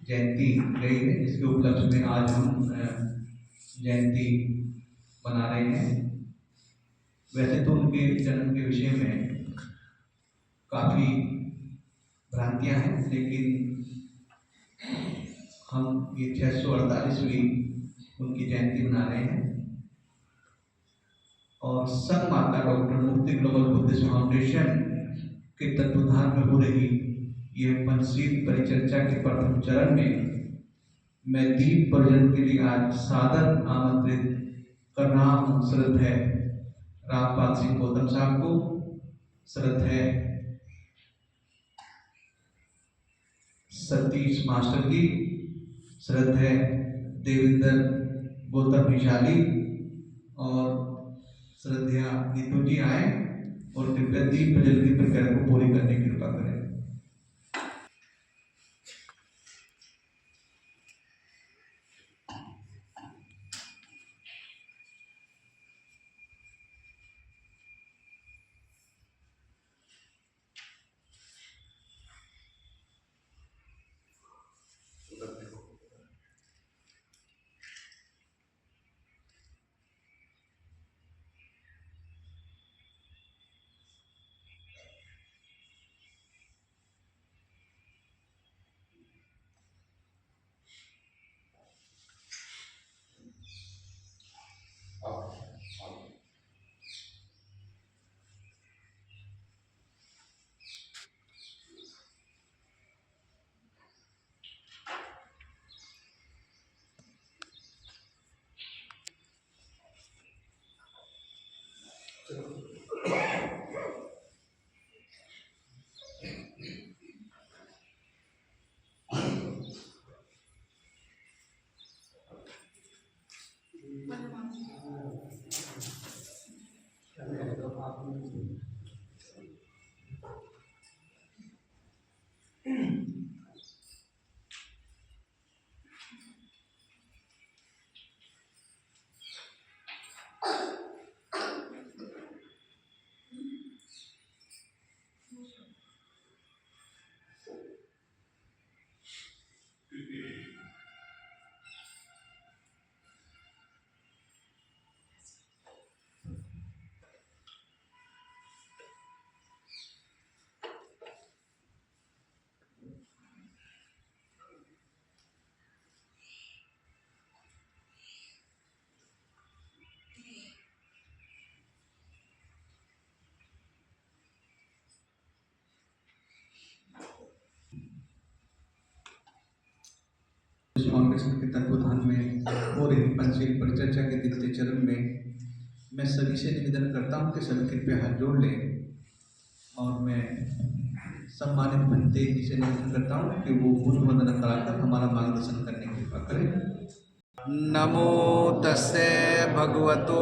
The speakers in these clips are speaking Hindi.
जयंती गई है, जिसके उपलक्ष्य में आज हम जयंती मना रहे हैं। वैसे तो उनके जन्म के विषय में काफ़ी भ्रांतियां हैं, लेकिन हम ये 648वीं उनकी जयंती मना रहे हैं और संत माता डॉक्टर मुक्ति ग्लोबल बुद्धिस्ट फाउंडेशन के तत्वाधान में हो रही यह पंचशील परिचर्चा के प्रथम चरण में मैं दीप प्रज्वलन के लिए आज सादर आमंत्रित कर रहा हूँ। श्रद्धा है रामपाल सिंह गौतम साहब को, श्रद्धा है सतीश मास्टर की, श्रद्धा है देवेंद्र गौतम विशाली और श्रद्धा नीतू जी आए और कृपया दीप प्रज्वलन की प्रक्रिया को पूरी करने की कृपा करें। फाउंडेशन के तत्वाधान में हो रही पंचशील परिचर्चा के द्वितीय चरण में मैं सभी से निवेदन करता हूं कि सभी कृपया हाथ जोड़ लें और मैं सम्मानित भंते जी से निवेदन करता हूं कि वो बुद्ध वंदना कराकर हमारा मार्गदर्शन करने की कृपा करें। नमो तस्से भगवतो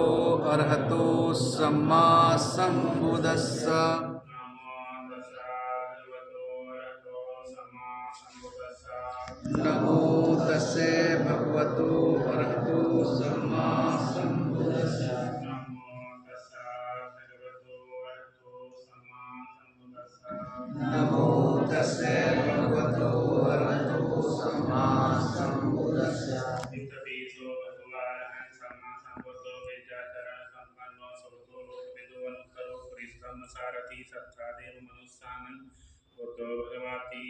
अरहतो सम्मा संबुद्धस्स। नमो तस्से भगवतो अरहतो सम्मा संबुद्धस्स। नमो तस्से भगवतो अरहतो सम्मा संबुद्धस्स। सारथी सत्तादेव मनुष्यानं बुद्धो भगवति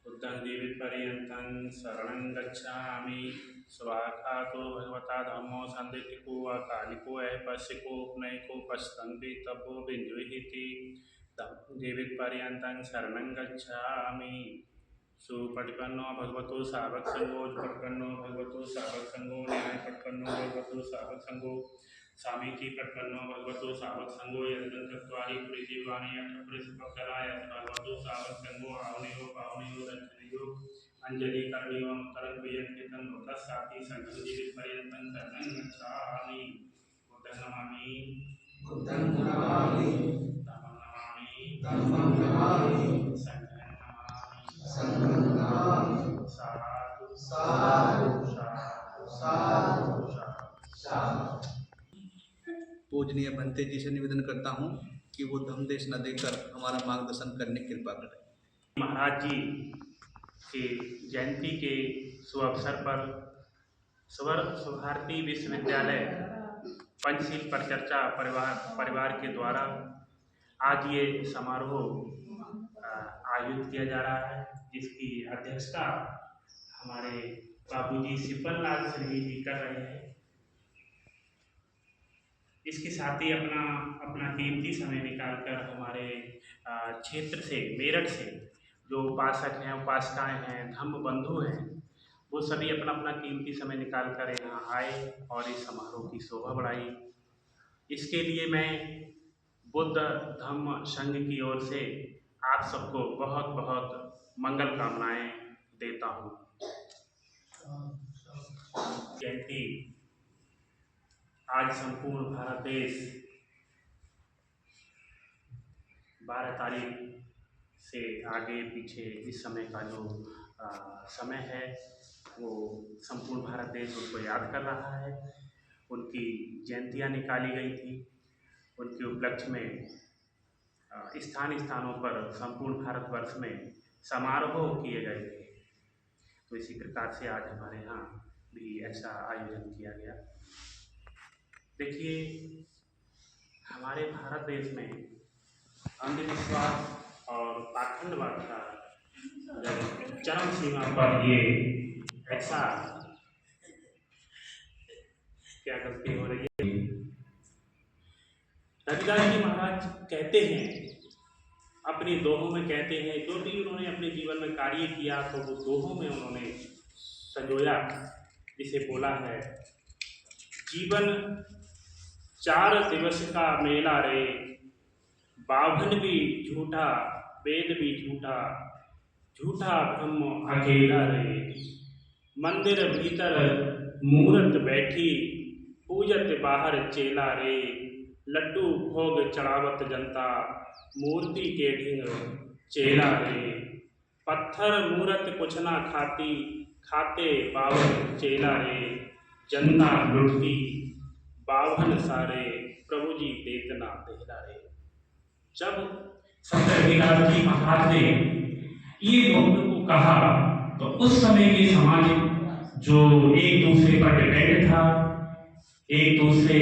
बुद्धं जीवितपर्यन्तं शरणं गच्छामि। स्वाखातो भगवता धम्मो संदिग्धिको अकालिको ऐपस्सिको उपनयिको पश्यन्ति तपो बिंदुहिति जीवितपर्यन्तं शरणं गच्छामि। सुपटिपन्नो भगवतो सावक संगो पटपन्नो भगवतो सावक संगो न्याय पटपन्नो भगवतो सावक संगो सामीति पटपन्नो भगवतो सावक संगो यज्ञचत्वारि पुरीजीवानि अष्टपुरीषपकराय भगवतो सावक संगो आवनियो पावनियो दक्षिणयो अंजलि करणियो उत्तरं क्रियन्तं लोकस्साति संघं जीवितपर्यन्तं शरणं गच्छामि। बुद्धं नमामि बुद्धं नमामि, धम्मं नमामि, संघं नमामि। साधु साधु साधु साधु। पूजनीय भंते जी से निवेदन करता हूँ कि वो धमदेश न देकर हमारा मार्गदर्शन करने की कृपा करें। महाराज जी के जयंती के शुभ अवसर पर सुभारती विश्वविद्यालय पंचशील परिचर्चा परिवार के द्वारा आज ये समारोह आयोजित किया जा रहा है, जिसकी अध्यक्षता हमारे बाबूजी सिब्बल लाल सिंह जी कर रहे हैं। इसके साथ ही अपना कीमती समय निकालकर हमारे क्षेत्र से, मेरठ से जो उपासक हैं, उपासिकाएँ हैं, धम्म बंधु हैं, वो सभी अपना कीमती समय निकाल कर यहाँ आए और इस समारोह की शोभा बढ़ाई। इसके लिए मैं बुद्ध धम्म संघ की ओर से आप सबको बहुत बहुत मंगल कामनाएं देता हूँ। जयंती आज संपूर्ण भारत देश 12 तारीख से आगे पीछे इस समय का जो समय है वो संपूर्ण भारत देश उसको याद कर रहा है। उनकी जयंतियाँ निकाली गई थी, उनके उपलक्ष्य में स्थानों पर संपूर्ण भारतवर्ष में समारोह किए गए थे। तो इसी प्रकार से आज हमारे यहाँ भी ऐसा आयोजन किया गया। देखिए, हमारे भारत देश में अंधविश्वास और पाखंडवाद का चरम सीमा पर ये ऐसा क्या गलती हो रही है। रविदास जी महाराज कहते हैं, अपनी दोहों में कहते हैं, जो भी उन्होंने अपने जीवन में कार्य किया तो वो दोहों में उन्होंने संजोया, जिसे बोला है, जीवन 4 दिवस का मेला रे, बाभन भी झूठा, वेद भी झूठा, झूठा ब्रह्म अकेला रे, मंदिर भीतर मूरत बैठी, पूजत बाहर चेला रे, लड्डू भोग चढ़ावत जनता, मूर्ति के ढिंग चेला रे, पत्थर मूरत कुछ ना खाती, खाते बावन चेला रे, जनता लुटती, बावन सारे, प्रभु जी देतना देला रे। जब संत रविदास जी महाराज ने ये दोनों को कहा तो उस समय के समाज जो एक दूसरे पर डिपेंड था, एक दूसरे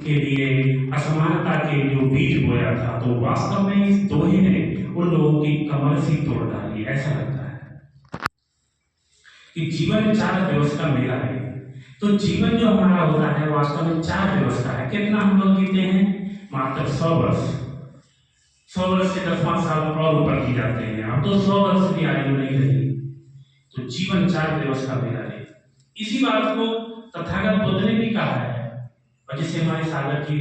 के लिए असमानता के जो बीज बोया था, तो वास्तव में इस दोहे ने उन लोगों की कमर सी तोड़ डाली। ऐसा लगता है कि जीवन 4 दिवस का मेला है। तो जीवन जो हमारा होता है वास्तव में 4 दिवस का है। कितना हम लोग जीते हैं? मात्र 100 वर्ष। 100 वर्ष से 10वां साल और ऊपर की जाते हैं। अब तो 100 वर्ष की आयु नहीं रही। तो जीवन 4 दिवस का मेला है। इसी बात को तथागत बुद्ध ने भी कहा है, और जिसे हमारे सागर जी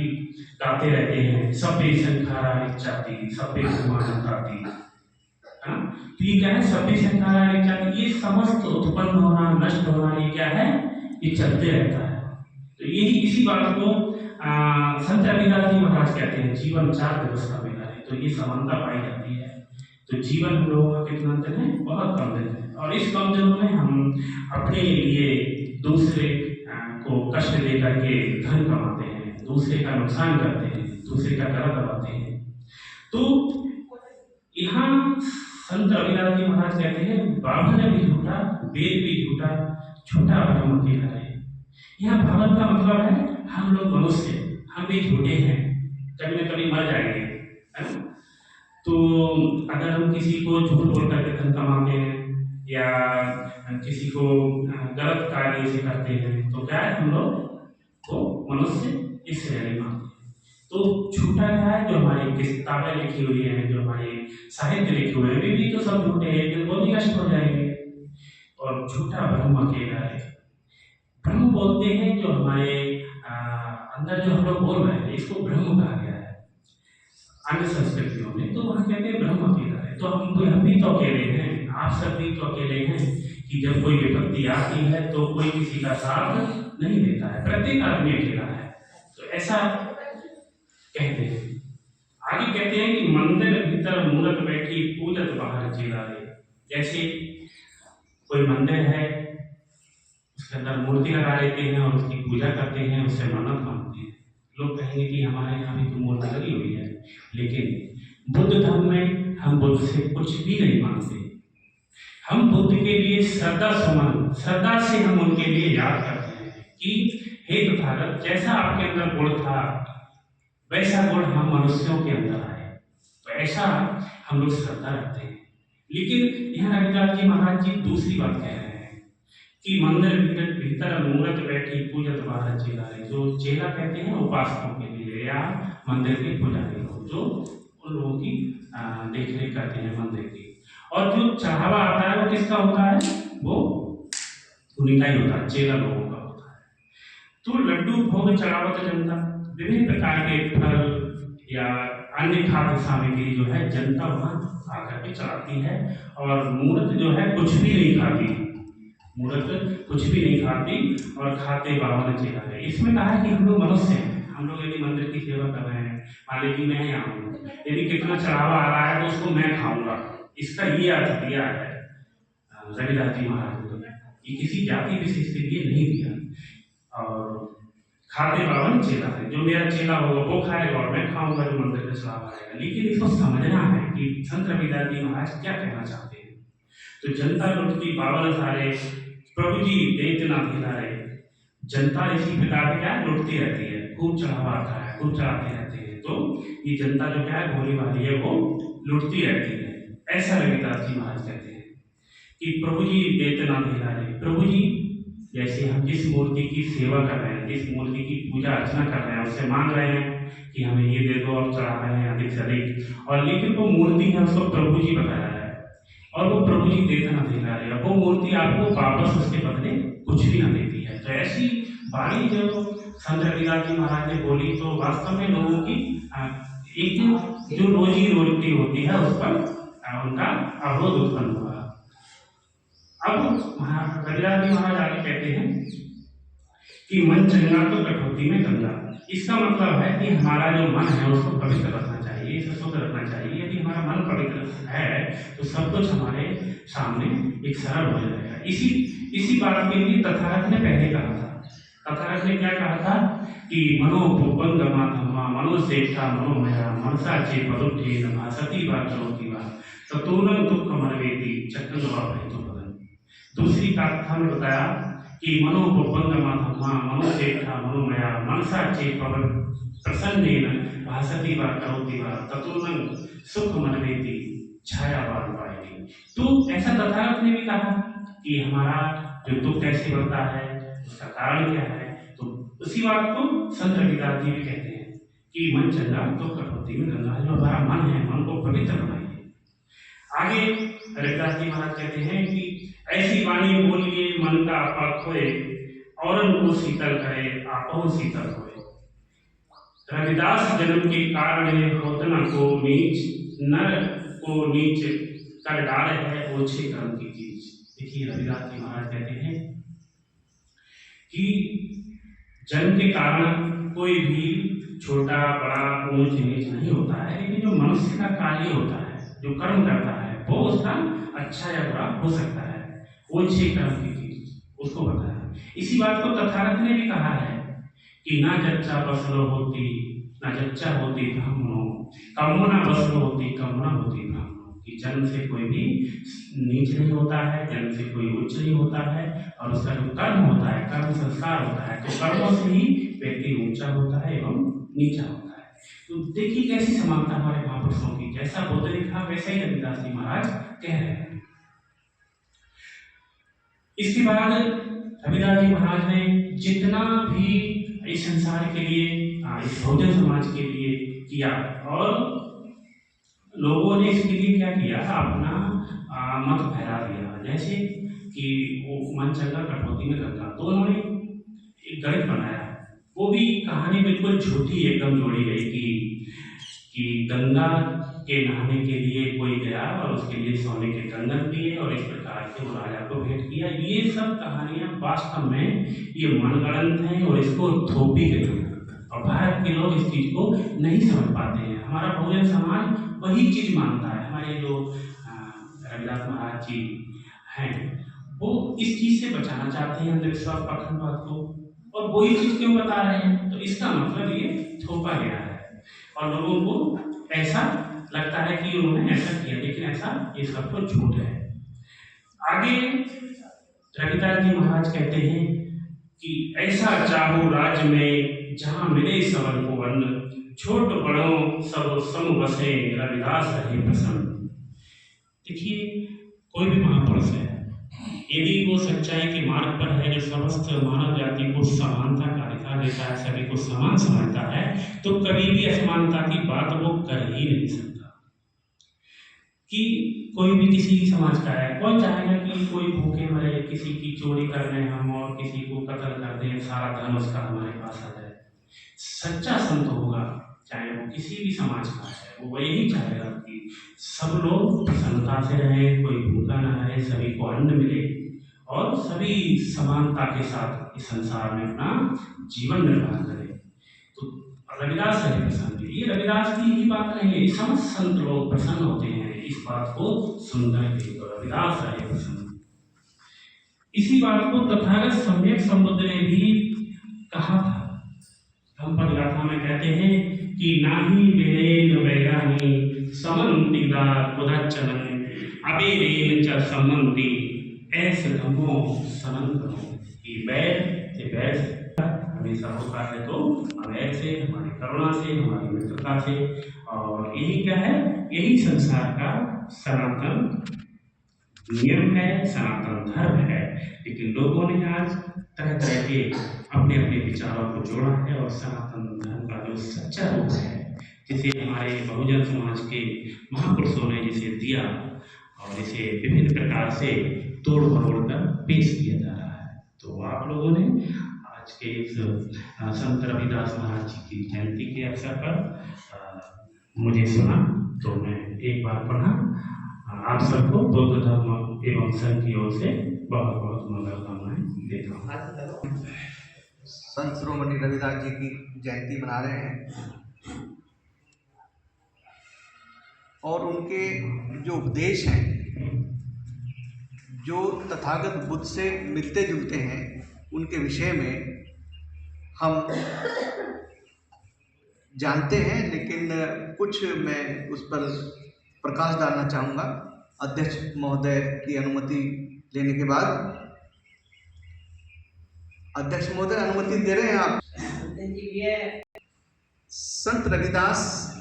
गाते रहते हैं, सभ्य संखारा इच्छाति, सभ्य समानताति। तो ये क्या है? सभ्य संखारा इच्छाति, ये समस्त उत्पन्न होना, नष्ट होना, ये क्या है? ये चलते रहता है। तो यही इसी बात को संत रविदास जी महाराज कहते हैं, जीवन 4 दिवस का मेला है। तो ये समानता पाई जाती है। तो जीवन हम लोगों का कितना दिन है? बहुत कम दिन है। और इस कम दिनों में हम अपने लिए दूसरे को कष्ट दे करके धन कमाते हैं, दूसरे का नुकसान करते हैं, दूसरे का गला दबाते हैं। तो यहाँ संत रविदास जी महाराज कहते हैं, बाभन भी झूठा, वेद भी झूठा, झूठा ब्रह्म अकेला है। यहाँ बाभन का मतलब है हम लोग मनुष्य, हम भी झूठे हैं, कभी न कभी मर जाएंगे, है ना? तो अगर हम किसी को झूठ बोल करके धन कमाते हैं या किसी को गलत कार्य से करते हैं, तो क्या है? हम लोग को मनुष्य इस श्रेणी में आते हैं। तो झूठा क्या है? जो हमारी किताबें लिखी हुई हैं, जो हमारे साहित्य लिखे हुए हैं, वे भी तो सब झूठे हैं, वो भी नष्ट हो जाएंगे। और झूठा ब्रह्म अकेला है। ब्रह्म बोलते हैं जो हमारे अंदर जो हम लोग बोल रहे हैं, इसको ब्रह्म कहा गया है अन्य संस्कृतियों में। तो वहाँ कहते हैं ब्रह्म अकेला है। तो हम भी तो अकेले हैं, आप सब भी तो अकेले हैं कि जब कोई विपत्ति आती है तो कोई किसी का साथ नहीं देता है, प्रत्येक आदमी अकेला है। तो ऐसा कहते हैं। आगे कहते हैं कि मंदिर भीतर मूरत बैठी, पूजत बाहर चेला रे। जैसे कोई मंदिर है, उसके अंदर मूर्ति लगा लेते हैं और उसकी पूजा करते हैं, उससे मन्नत मांगते हैं। लोग कहेंगे कि हमारे यहाँ भी तो मूर्ति लगी हुई है, लेकिन बुद्ध धर्म में हम बुद्ध से कुछ भी नहीं मांगते। हम बुद्ध के लिए श्रद्धा से हम उनके लिए याद करते हैं कि हे तथागत, जैसा आपके अंदर गुण था वैसा गुण हम मनुष्यों के अंदर आए, तो ऐसा हम लोग श्रद्धा रखते हैं। लेकिन यहाँ रविदास जी महाराज जी दूसरी बात कह रहे हैं कि मंदिर भीतर मूर्त बैठी पूजत बाहर चेला है। जो चेला कहते हैं उपासकों के लिए या मंदिर के पुजारी लोग, जो उन लोगों की देखरेख करते हैं मंदिर की। और जो चढ़ावा आता है वो किसका होता है? वो उन्हीं का ही होता है, चेला लोगों का होता है। तो लड्डू भोग चढ़ावत जनता, विभिन्न प्रकार के फल या अन्य खाद्य सामग्री जो है जनता वहाँ आकर के चढ़ाती है। और मूर्त जो है कुछ भी नहीं खाती, मूर्त कुछ भी नहीं खाती और खाते बावन चेला है। इसमें कहा है कि हम लोग मनुष्य हैं, हम लोग यदि मंदिर की सेवा कर रहे हैं, मान लीजिए मैं यहाँ हूँ, यदि कितना चढ़ावा आ रहा है तो उसको मैं खाऊंगा, इसका ये अर्थ दिया है रविदास जी महाराज ने। ये किसी जाति विशेष के लिए नहीं दिया। और खाते बावन चेला है, जो मेरा चेला होगा वो खाएगा और मैं खाऊंगा जो मंदिर में चढ़ावा आएगा। लेकिन इसको समझना है कि संत रविदास जी महाराज क्या कहना चाहते हैं। तो जनता लुटती बावन सारे, प्रभु जी देतना धिलाए। जनता इसी प्रकार क्या लुटती रहती है, खूब चढ़ावा आता है, खूब चढ़ाते रहते हैं। तो ये जनता जो क्या है भोली भाली है, वो लुटती रहती है। ऐसा रविदास जी महाराज कहते हैं कि प्रभु जी देतना धिलाए। प्रभु जी जैसे हम जिस मूर्ति की सेवा कर रहे हैं, जिस मूर्ति की पूजा अर्चना कर रहे हैं, उससे मांग रहे हैं कि हमें ये दे दो और चढ़ा रहे हैं अधिक से अधिक, और लेकिन वो मूर्ति है उसको प्रभु जी बताया है और वो प्रभु जी देतना धिला रहे हैं, वो मूर्ति आपको वापस उसके बदले कुछ भी ना देती है। तो ऐसी वाणी जो संत रविदास जी महाराज ने बोली, तो वास्तव में लोगों की एक जो रोजी रोटी होती है उस पर उनका अवरोध उत्पन्न हुआ। अब रविदास जी महाराज आगे कहते हैं कि मन चंगा तो कठौती में गंगा। इसका मतलब है कि हमारा जो मन है उसको पवित्र रखना चाहिए, इसे शुद्ध रखना चाहिए। यदि हमारा मन पवित्र है तो सब कुछ हमारे सामने एक सरल हो जाएगा। इसी बात के लिए तथागत ने पहले कहा था। तथागत ने क्या कहा था कि मनोपुपंगमा धम्मा मनोसेक्षा मनोमया मनसा चे पदुठे भासती वा करोति वा ततूनं दुःखमनवेति चक्रवा भयतो बदन। दूसरी कथा में बताया कि मनोपुपंगमा धम्मा मनोसेक्षा मनोमया मनसा चे प्रसन्नेन भासती वा करोति वा ततूनं सुखमनवेति छायावाद पाएगी। तो ऐसा तथागत ने भी कहा कि हमारा जो दुख कैसे बढ़ता है उसका कारण क्या है। तो उसी बात को संत रविदास जी भी कहते हैं कि मन चंगा तो कठौती में गंगा। जो हमारा मन है, मन को पवित्र बनाइए। आगे रविदास जी महाराज कहते हैं कि ऐसी वाणी बोलिए मन का आपा खोए, औरन को शीतल करे आपो शीतल होए। रविदास जन्म के कारण होतना को नीच नर को नीच कर डाल है ओछे कर्म की चीज। देखिए रविदास जी महाराज कहते हैं कि जन्म के कारण कोई भी छोटा बड़ा ऊंच नीच नहीं होता है, लेकिन जो मनुष्य का कार्य होता है, जो कर्म करता है, वो उसका अच्छा या बुरा हो सकता है। ओछे कर्म की चीज उसको बताया। इसी बात को तथागत ने भी कहा है कि ना जच्चा बसलो होती ना जच्चा होती ब्राह्मणों, कमुना बसलो होती कमुना होती ब्राह्मणों। कि जन्म से कोई भी नीच नहीं होता है, जन्म से कोई उच्च नहीं होता है, और उसका जो कर्म होता है, कर्म संस्कार होता है, तो कर्मों से ही व्यक्ति ऊंचा होता है एवं नीचा होता है। तो देखिए कैसी समानता हमारे महापुरुषों की। जैसा बुद्ध ने कहा वैसा ही रविदास जी महाराज कह रहे हैं। इसके बाद रविदास जी महाराज ने जितना भी इस संसार के लिए, इस बहुजन समाज के लिए किया, और लोगों ने इसके लिए क्या किया, अपना मत फैला दिया। जैसे कि वो मन चंगा कठौती में गंगा, तो उन्होंने एक गणित बनाया। वो भी कहानी बिल्कुल झूठी एकदम जोड़ी गई कि गंगा के नहाने के लिए कोई गया और उसके लिए सोने के कंगन दिए और इस प्रकार से वो राजा को भेंट किया। ये सब कहानियां वास्तव में ये मनगढ़ंत हैं और इसको थोपी गई है, और भारत के लोग इस चीज को नहीं समझ पाते हैं। हमारा बहुजन समाज वही चीज मानता है। हमारे जो रविदास महाराज जी हैं वो इस चीज से बचाना चाहते हैं अंधविश्वास पाखंडवाद को, और वही चीज क्यों बता रहे हैं। तो इसका मतलब ये थोपा गया है और लोगों को ऐसा लगता है कि उन्होंने ऐसा किया, लेकिन ऐसा ये सब तो झूठ है। आगे रविदास जी महाराज कहते हैं कि ऐसा चाहो राज्य में जहाँ मिले सबन को अन्न, छोट बड़ों सब सम बसे रविदास रहे प्रसन्न। देखिए, कोई भी महापुरुष है, यदि वो सच्चाई के मार्ग पर है, जो समस्त मानव जाति को समानता का अधिकार देता है, सभी को समान समझता है, तो कभी भी असमानता की बात वो कर ही नहीं सकता। कि कोई भी किसी समाज का है, कौन चाहेगा कि कोई भूखे मरे, किसी की चोरी कर रहे हम और किसी को कत्ल कर दें, सारा धन उसका हमारे पास आ जाए। सच्चा संत होगा, चाहे वो किसी भी समाज का है, वो यही चाहेगा कि सब लोग प्रसन्नता से रहें, कोई भूखा ना रहे, सभी को अन्न मिले और सभी समानता के साथ इस संसार में अपना जीवन निर्वाह करें। तो रविदास है प्रसन्न, ये रविदास की ही बात नहीं है, समस्त संत लोग प्रसन्न होते हैं इस बात को सुनकर के। तो रविदास है प्रसन्न। इसी बात को तथागत सम्यक संबुद्ध ने भी कहा था। हम पदगाथा में कहते हैं कि नाही बेरेन वैरानी समन्तिदा उदच्चनन अबेरेन च सम्मन्ति ऐसे धम्मो सनंतनो। कि वैर से वैर हमेशा होता है, तो अवैर से, हमारी करुणा से, हमारी मित्रता से। और यही क्या है, यही संसार का सनातन नियम है, सनातन धर्म है। लेकिन लोगों ने आज तरह तरह के अपने अपने विचारों को जोड़ा है और सनातन धर्म का जो सच्चा रूप है, जिसे हमारे बहुजन समाज के महापुरुषों ने जिसे दिया और इसे विभिन्न प्रकार से तोड़ मरोड़ कर पेश किया जा रहा है। तो आप लोगों ने आज के इस संत रविदास महाराज जी की जयंती के अवसर पर मुझे सुना, तो मैं एक बार पढ़ा। आप सबको बौद्ध धर्म एवं संघ की ओर से बहुत बहुत मंगल कामनाएं देता हूँ। संत शिरोमणि रविदास जी की जयंती मना रहे हैं और उनके जो उपदेश हैं, जो तथागत बुद्ध से मिलते जुलते हैं, उनके विषय में हम जानते हैं, लेकिन कुछ मैं उस पर प्रकाश डालना चाहूँगा अध्यक्ष महोदय की अनुमति लेने के बाद। अध्यक्ष महोदय अनुमति दे रहे हैं आप? संत रविदास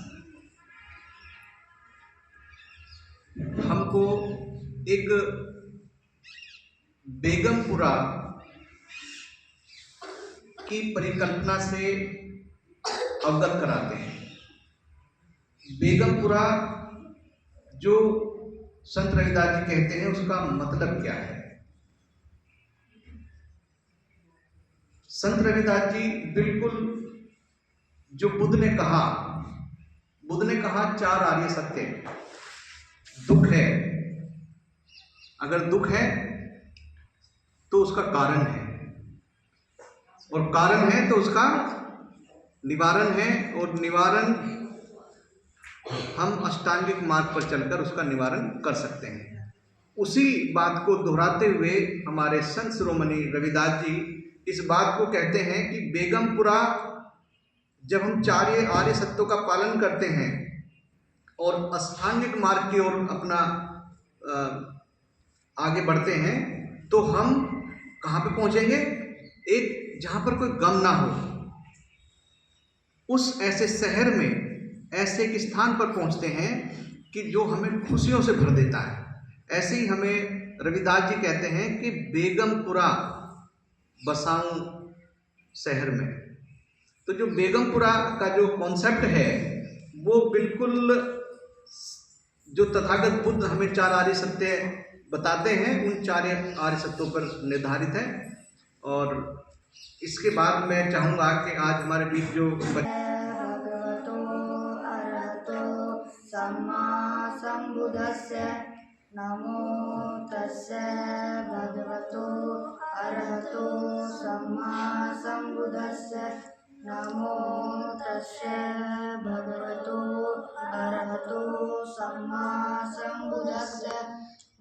हमको एक बेगमपुरा की परिकल्पना से अवगत कराते हैं। बेगमपुरा जो संत रविदास जी कहते हैं, उसका मतलब क्या है? संत रविदास जी बिल्कुल जो बुद्ध ने कहा 4 आर्य सत्य। दुख है, अगर दुख है तो उसका कारण है, और कारण है तो उसका निवारण है, और निवारण हम अष्टांगिक मार्ग पर चलकर उसका निवारण कर सकते हैं। उसी बात को दोहराते हुए हमारे संत शिरोमणि रविदास जी इस बात को कहते हैं कि बेगमपुरा जब हम 4 आर्य सत्यों का पालन करते हैं और अष्टांगिक मार्ग की ओर अपना आगे बढ़ते हैं, तो हम कहाँ पे पहुँचेंगे? एक जहाँ पर कोई गम ना हो, उस ऐसे शहर में, ऐसे एक स्थान पर पहुँचते हैं कि जो हमें खुशियों से भर देता है। ऐसे ही हमें रविदास जी कहते हैं कि बेगमपुरा बसाऊं शहर में। तो जो बेगमपुरा का जो कॉन्सेप्ट है, वो बिल्कुल जो तथागत बुद्ध हमें 4 आर्य सत्य बताते हैं, उन 4 आर्य सत्यों पर निर्धारित है। और इसके बाद मैं चाहूँगा कि आज हमारे बीच जो भगवतो अरहतो सम्मा सम्बुद्धस्य नमो तस्से भगवतो अरहतो सम्मा सम्बुद्धस्य नमो तस्से भगवतो अरहतो सम्मा सम्बुद्धस्य।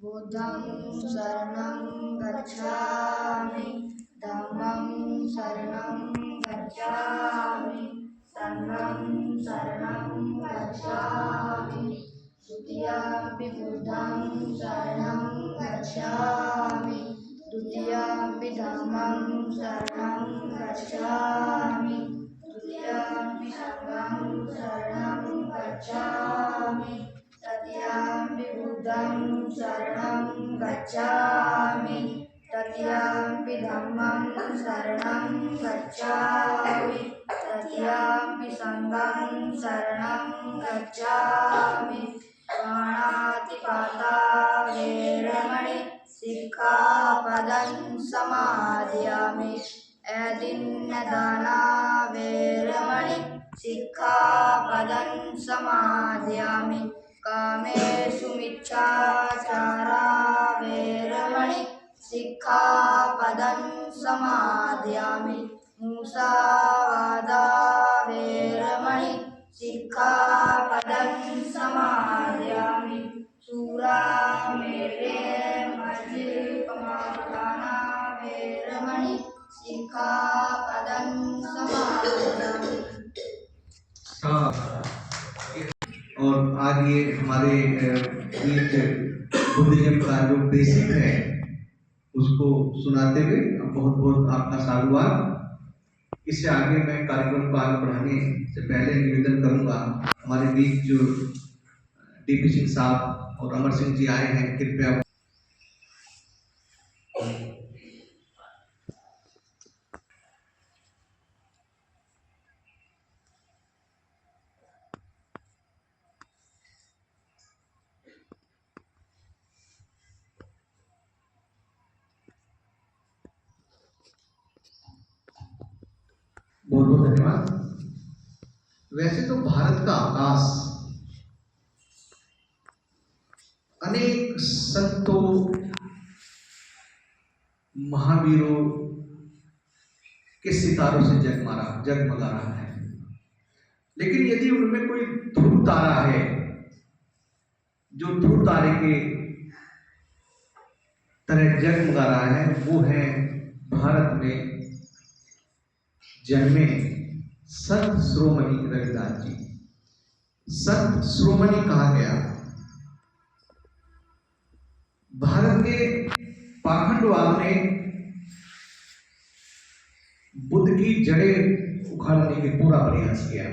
बुद्धं शरणं गच्छामि, धम्मं शरणं गच्छामि, संघं शरणं गच्छामि। तुतीयाम्पि बुद्धं शरणं गच्छामि तुतीयाम्पि धम्मं शरणं गच्छामि तुतीयाम्पि संघं शरणं गच्छामि तृतीयाम्पि बुद्धं शरणं गच्छामि तृतीयाम्पि धम्मं शरणं गच्छामि तृतीयाम्पि संघं शरणं गच्छामि पाणातिपाता वेरमणि सिक्खापदं समादयामि ऐदिन्नदाना वेरमणि सिक्खापदं समादयामि कामेषु मिच्छाचारा वेरमणि सिक्खापदं समादयामि मुसावादा वेरमणि सिक्खापदं समादयामि सूरामेरे मज्जिपमादाना वेरमणि सिक्खापदं समादयामि। और आज ये हमारे बीच बुद्धिज्म का जो बेसिक है उसको सुनाते हुए बहुत बहुत आपका साधुवाद। इससे आगे मैं कार्यक्रम को आगे बढ़ाने से पहले निवेदन करूंगा, हमारे बीच जो डीपी सिंह साहब और अमर सिंह जी आए हैं, कृपया बहुत बहुत धन्यवाद। वैसे तो भारत का आकाश अनेक संतों, महावीरों के सितारों से जगमगा रहा है, लेकिन यदि उनमें कोई ध्रुव तारा है जो ध्रुव तारे के तरह जगमगा रहा है, वो है भारत में जन्मे संत शिरोमणि रविदास जी। संत शिरोमणि कहा गया। भारत के पाखंडवाद ने बुद्ध की जड़ें उखाड़ने के पूरा प्रयास किया।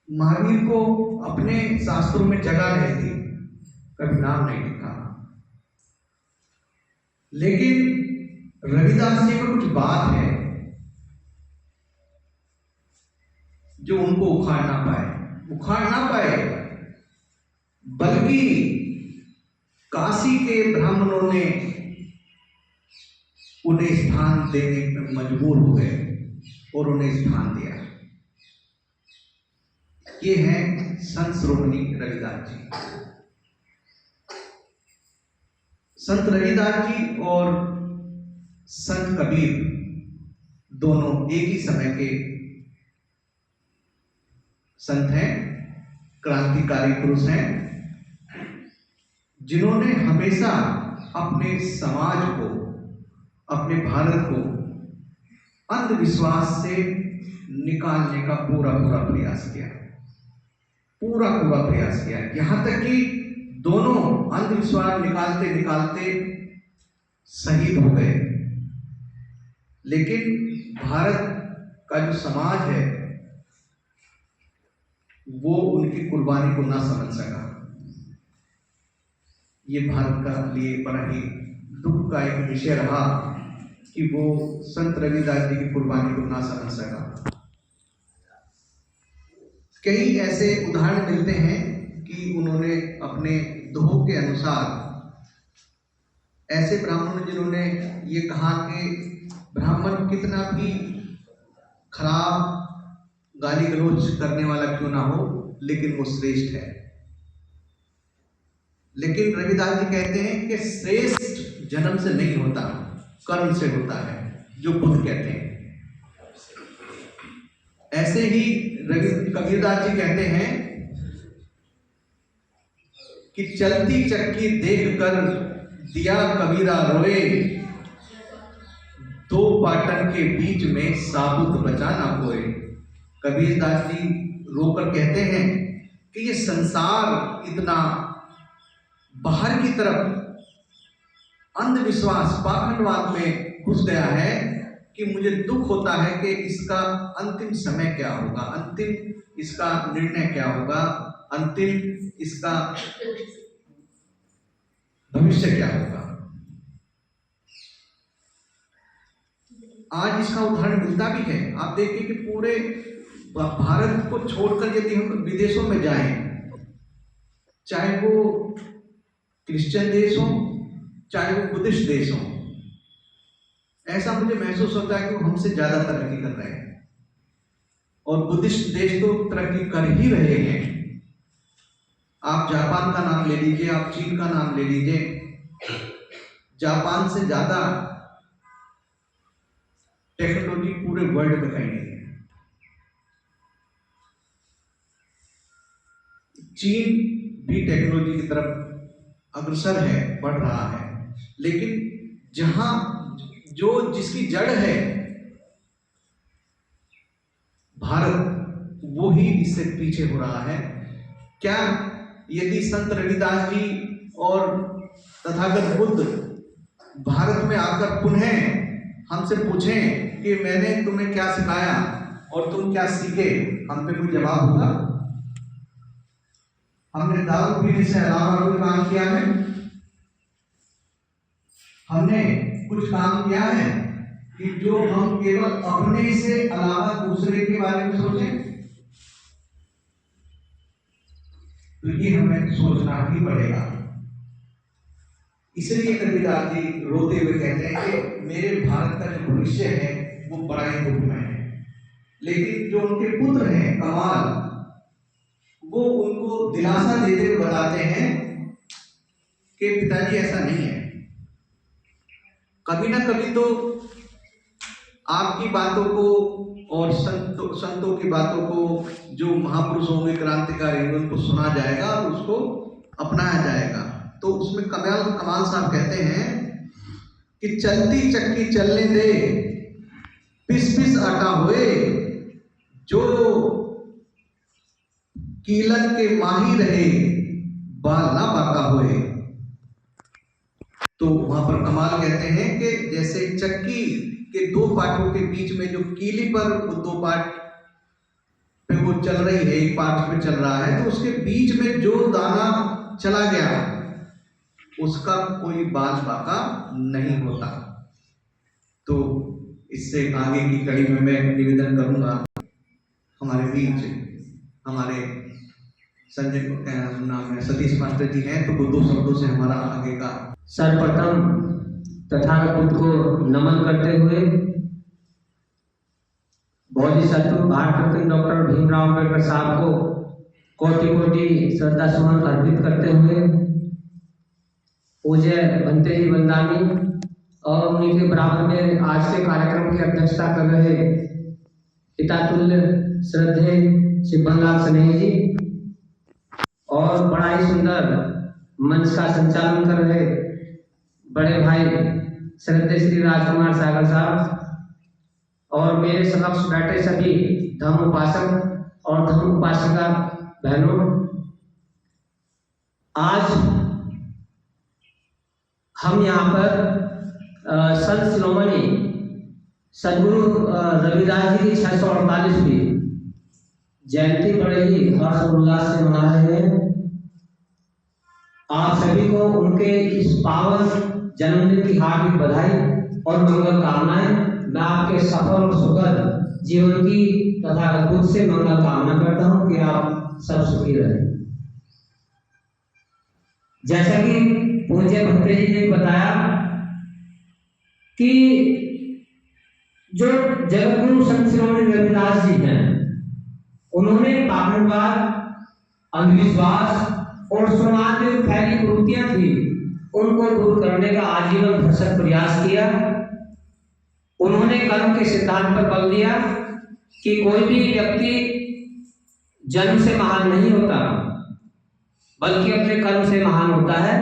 महावीर को अपने शास्त्रों में जगह नहीं थी, कभी नाम नहीं लिखा, लेकिन रविदास जी में कुछ बात है जो उनको उखाड़ ना पाए, बल्कि काशी के ब्राह्मणों ने उन्हें स्थान देने में मजबूर हो गए और उन्हें स्थान दिया। ये हैं संत शिरोमणि रविदास जी। संत रविदास जी और संत कबीर दोनों एक ही समय के संत हैं, क्रांतिकारी पुरुष हैं, जिन्होंने हमेशा अपने समाज को, अपने भारत को अंधविश्वास से निकालने का पूरा प्रयास किया। यहां तक कि दोनों अंधविश्वास निकालते शहीद हो गए। लेकिन भारत का जो समाज है वो उनकी कुर्बानी को ना समझ सका। ये भारत का लिए बड़ा ही दुख का एक विषय रहा कि वो संत रविदास जी की कुर्बानी को ना समझ सका। कई ऐसे उदाहरण मिलते हैं कि उन्होंने अपने दोह के अनुसार ऐसे ब्राह्मण जिन्होंने ये कहा कि ब्राह्मण कितना भी खराब गाली गलौज करने वाला क्यों ना हो, लेकिन वो श्रेष्ठ है। लेकिन रविदास जी कहते हैं कि श्रेष्ठ जन्म से नहीं होता, कर्म से होता है, जो बुद्ध कहते हैं। ऐसे ही कबीरदास जी कहते हैं कि चलती चक्की देखकर दिया कबीरा रोए, दो पाटन के बीच में साबुत बचा ना कोई। कबीरदास जी रोकर कहते हैं कि ये संसार इतना बाहर की तरफ अंधविश्वास पाखंडवाद में घुस गया है कि मुझे दुख होता है कि इसका अंतिम समय क्या होगा, अंतिम इसका निर्णय क्या होगा, अंतिम इसका भविष्य क्या होगा। आज इसका उदाहरण मिलता भी है। आप देखिए कि पूरे भारत को छोड़कर यदि हम विदेशों में जाएं, चाहे वो क्रिश्चियन देश हो, चाहे वो बुद्धिस्ट देश हो, ऐसा मुझे महसूस होता है कि वो हमसे ज्यादा तरक्की कर रहे हैं। और बुद्धिस्ट देश तो तरक्की कर ही रहे हैं। आप जापान का नाम ले लीजिए, आप चीन का नाम ले लीजिए, जापान से ज्यादा टेक्नोलॉजी पूरे वर्ल्ड में कहीं नहीं है। चीन भी टेक्नोलॉजी की तरफ अग्रसर है, बढ़ रहा है, लेकिन जहां जो जिसकी जड़ है भारत, वो ही इससे पीछे हो रहा है। क्या यदि संत रविदास जी और तथागत बुद्ध भारत में आकर पुनः हमसे पूछें कि मैंने तुम्हें क्या सिखाया और तुम क्या सीखे, हम पे कोई जवाब होगा? हमने दारू पीने से अलावा कोई काम किया है? हमने कुछ काम किया है कि जो हम केवल अपने से अलावा दूसरे के बारे में सोचें? तो ये हमें सोचना ही पड़ेगा। इसलिए कबीरदास जी रोते हुए कहते हैं कि मेरे भारत का जो भविष्य है वो बड़ा ही दुख में है। लेकिन जो उनके पुत्र हैं कमाल, वो उनको दिलासा देते हुए बताते हैं कि पिताजी ऐसा नहीं है। कभी ना कभी तो आपकी बातों को और संतों की बातों को, जो महापुरुष होंगे, क्रांतिकारी होंगे, उनको सुना जाएगा और उसको अपनाया जाएगा। तो उसमें कमाल साहब कहते हैं कि चलती चक्की चलने दे, पिस पिस आटा हुए, जो कीलन के माही रहे, बाल ना बाका हुए। तो वहां पर कमाल कहते हैं कि जैसे चक्की के दो पार्टों के बीच में जो कीली पर वो दो पार्ट पे वो चल रही है, एक पार्ट पे चल रहा है, तो उसके बीच में जो दाना चला गया उसका कोई बाल बाका नहीं होता। तो इससे आगे की कड़ी में मैं निवेदन करूंगा, हमारे बीच हमारे संजय नाम है सतीश मास्टर जी हैं, तो वो दो शब्दों से हमारा आगे का। सर्वप्रथम तथागत बुद्ध को नमन करते हुए बोधिसत्व भारत रत्न डॉक्टर भीमराव अम्बेडकर साहब को कोटि कोटि श्रद्धा सुमन अर्पित करते हुए पूज्य भंते जी बंदानी और उन्हीं के बराबर में आज के कार्यक्रम की अध्यक्षता कर रहे पितातुल्य श्रद्धेय श्री बनलाल स्नेही जी और बड़ा ही सुंदर मंच का संचालन कर रहे बड़े भाई श्रद्धेय श्री राजकुमार सागर साहब और मेरे समक्ष बैठे सभी धर्म उपासक और धर्म उपासिका बहनों, आज हम यहाँ पर संत शिरोमणि सदगुरु रविदास जी की 648वीं जयंती बड़े ही हर्ष और उल्लास से मना रहे हैं। आप सभी को उनके इस पावन जन्मदिन की हार्दिक बधाई और मंगल कामनाएं। मैं आपके सफल और सुखद जीवन की तथा बुद्ध से मंगल कामना करता हूं कि आप सब सुखी रहें। जैसा कि पूज्य भंते जी ने बताया कि जो जगतगुरु संत शिरोमणि रविदास जी हैं, उन्होंने पाखंडवाद, अंधविश्वास और समाज में फैली कुरीतियां थी, उनको दूर करने का आजीवन भरसक प्रयास किया। उन्होंने कर्म के सिद्धांत पर बल दिया कि कोई भी व्यक्ति जन्म से महान नहीं होता, बल्कि अपने कर्म से महान होता है।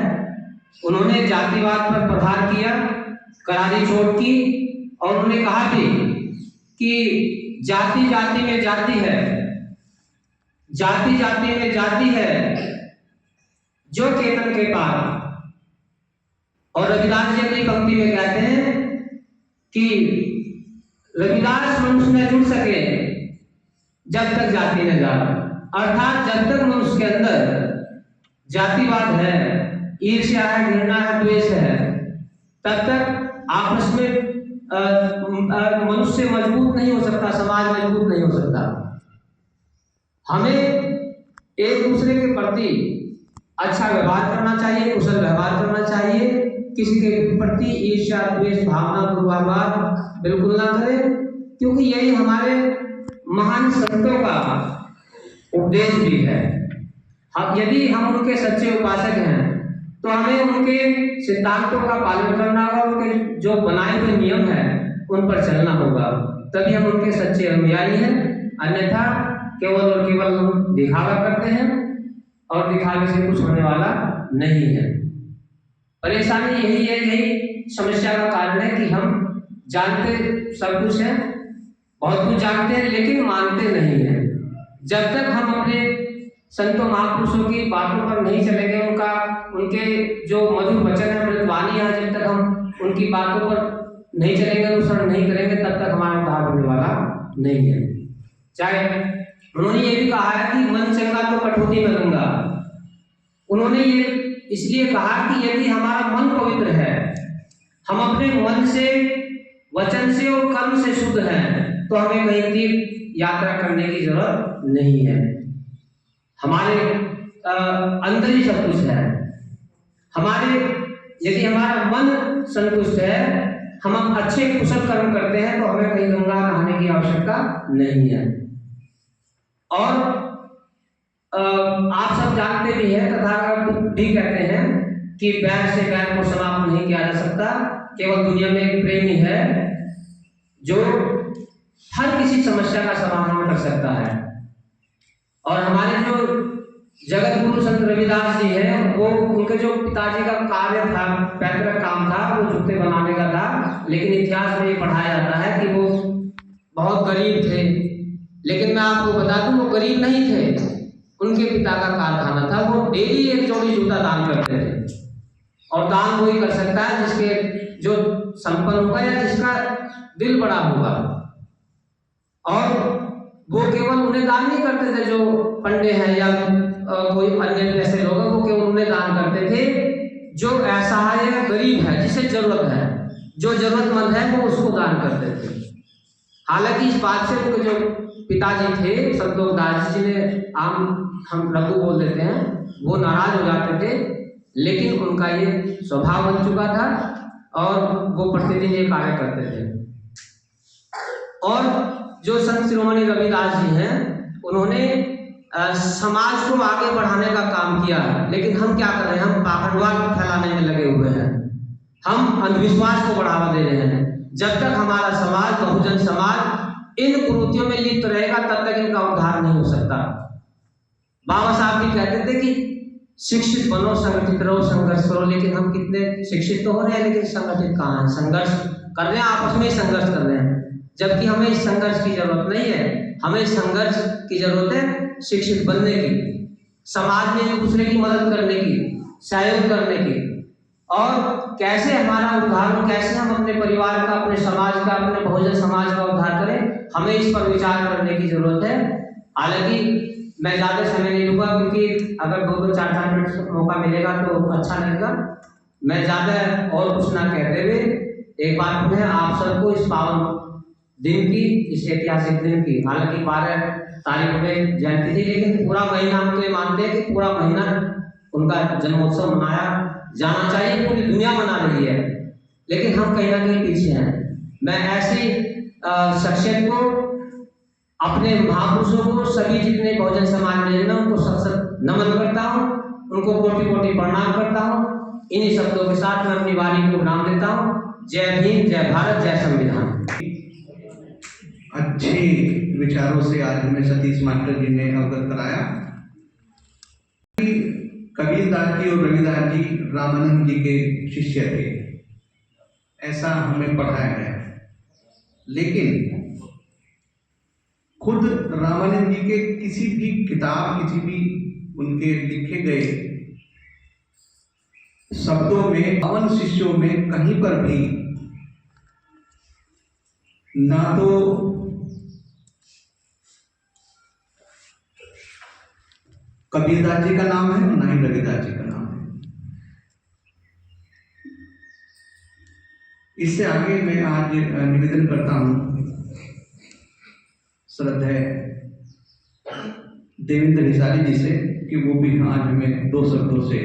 उन्होंने जातिवाद पर प्रहार किया, करारी चोट की, और उन्होंने कहा भी कि जाति जाति में जाति है, जाति जाति में जाति है जो केतन के पार। और रविदास जी अपनी पंक्ति में कहते हैं कि रविदास मनुष्य में जुड़ सके जब तक जाति न जाए, अर्थात जब तक मनुष्य के अंदर जातिवाद है, ईर्ष्या है, घृणा है, द्वेष है, तब तक आपस में मनुष्य मजबूत नहीं हो सकता, समाज मजबूत नहीं हो सकता। हमें एक दूसरे के प्रति अच्छा व्यवहार करना चाहिए, कुशल व्यवहार करना चाहिए, किसी के प्रति ईर्ष्या द्वेष भावना पूर्वाभाव बिल्कुल ना करें, क्योंकि यही हमारे महान संतों का उपदेश भी है। यदि हम उनके सच्चे उपासक हैं तो हमें उनके सिद्धांतों का पालन करना होगा, उनके जो बनाए हुए नियम है उन पर चलना होगा, तभी हम उनके सच्चे अनुयायी हैं। अन्यथा केवल और केवल हम दिखावा करते हैं और दिखावे से कुछ होने वाला नहीं है। परेशानी यही है, यही समस्या का कारण है कि हम जानते सब कुछ है, बहुत कुछ जानते हैं, लेकिन मानते नहीं हैं। जब तक हम अपने संतों महापुरुषों की बातों पर नहीं चलेंगे, उनके जो मधुर वचन है, मृतवाणी है, जब तक हम उनकी बातों पर नहीं चलेंगे, अनुसरण नहीं करेंगे, तब तक हमारा उद्धार होने वाला नहीं है। चाहे उन्होंने ये भी कहा है कि मन चंगा तो कठौती में गंगा। उन्होंने ये इसलिए कहा कि यदि हमारा मन पवित्र है, हम अपने मन से, वचन से और कर्म से शुद्ध हैं, तो हमें कहीं तीर्थ यात्रा करने की जरूरत नहीं है। हमारे अंदर ही सब कुछ है। यदि हमारा मन संतुष्ट है, हम अच्छे कुशल कर्म करते हैं, तो हमें कहीं गंगा नहाने की आवश्यकता नहीं है। और आप सब जानते भी हैं, तथागत भी कहते हैं कि बैर से बैर को समाप्त नहीं किया जा सकता। केवल दुनिया में एक प्रेमी है जो हर किसी समस्या का समाधान कर सकता है। और हमारे जो जगत गुरु संत रविदास जी हैं, वो उनके जो पिताजी का कार्य था, पैतृक काम था, वो जूते बनाने का था, लेकिन इतिहास में ये पढ़ाया जाता है कि वो बहुत गरीब थे। लेकिन मैं आपको बता दूं, वो गरीब नहीं थे, उनके पिता का कारखाना था। वो डेली एक जोड़ी जूता दान करते थे, और दान वही कर सकता है जिसके जो संपन्न होगा या जिसका दिल बड़ा होगा। और वो केवल उन्हें दान नहीं करते थे जो पंडे हैं या कोई अन्य ऐसे लोग हैं, वो केवल उन्हें दान करते थे जो ऐसा है या गरीब है, जिसे जरूरत है, जो जरूरतमंद है, वो उसको दान करते थे। हालांकि इस बात से उनके जो पिताजी थे संतोष दास जी ने, हम रघु बोल देते हैं, वो नाराज हो जाते थे, लेकिन उनका ये स्वभाव बन चुका था और वो प्रतिदिन ये कार्य करते थे। और जो संत शिरोमणि रविदास जी हैं, उन्होंने समाज को आगे बढ़ाने का काम किया, लेकिन हम क्या कर रहे हैं? हम पाखंडवाद फैलाने में लगे हुए हैं, हम अंधविश्वास को बढ़ावा दे रहे हैं। जब तक हमारा समाज, बहुजन समाज इन कुरीतियों में लिप्त रहेगा, तब तक इनका उद्धार नहीं हो सकता। बाबा साहब भी कहते थे कि शिक्षित बनो, संगठित रहो, संघर्ष करो। लेकिन हम कितने शिक्षित तो हो रहे हैं, लेकिन संगठित कहाँ हैं? संघर्ष कर रहे हैं, आपस में ही संघर्ष कर रहे हैं, जबकि हमें इस संघर्ष की जरूरत नहीं है। हमें संघर्ष की जरूरत है शिक्षित बनने की, समाज में एक दूसरे की मदद करने की, सहयोग करने की, और कैसे हमारा उद्धार हो, कैसे हम अपने परिवार का, अपने समाज का, अपने बहुजन समाज का उद्धार करें, हमें इस पर विचार करने की जरूरत है। हालांकि मैं ज़्यादा समय नहीं लूँगा, क्योंकि अगर 2-2, 4-4 मिनट मौका मिलेगा तो अच्छा लगेगा। मैं ज़्यादा और कुछ ना कहते हुए एक बार पुनः आप सबको इस पावन दिन की, इस ऐतिहासिक दिन की, हालांकि 12 तारीख में जयंती थी, लेकिन पूरा महीना हम तो ये मानते हैं कि पूरा महीना उनका जन्मोत्सव मनाया जाना चाहिए। पूरी दुनिया मना रही है, लेकिन हम कहीं ना कहीं पीछे हैं। मैं ऐसी शख्सियत को, अपने महापुरुषों को, सभी जितने बहुजन समाज में हैं, उनको सत नमन करता हूँ, उनको कोटि कोटि प्रणाम करता हूँ। इन्हीं शब्दों के साथ मैं अपनी वाणी को विराम देता हूँ। जय भीम, जय भारत, जय संविधान। अच्छे विचारों से आज हमें सतीश मास्टर जी ने अवगत कराया कि कबीरदास जी और रविदास जी रामानंद जी के शिष्य थे, ऐसा हमें पढ़ाया गया। लेकिन खुद रामानंद जी के किसी भी किताब, किसी भी उनके लिखे गए शब्दों में, 52 शिष्यों में कहीं पर भी ना तो कबीरदास जी का नाम है और ना ही रविदास जी का नाम है। इससे आगे मैं आज निवेदन करता हूं श्रद्धेय देवेंद्र हिसारी जी से कि वो भी आज हमें 2 शब्दों से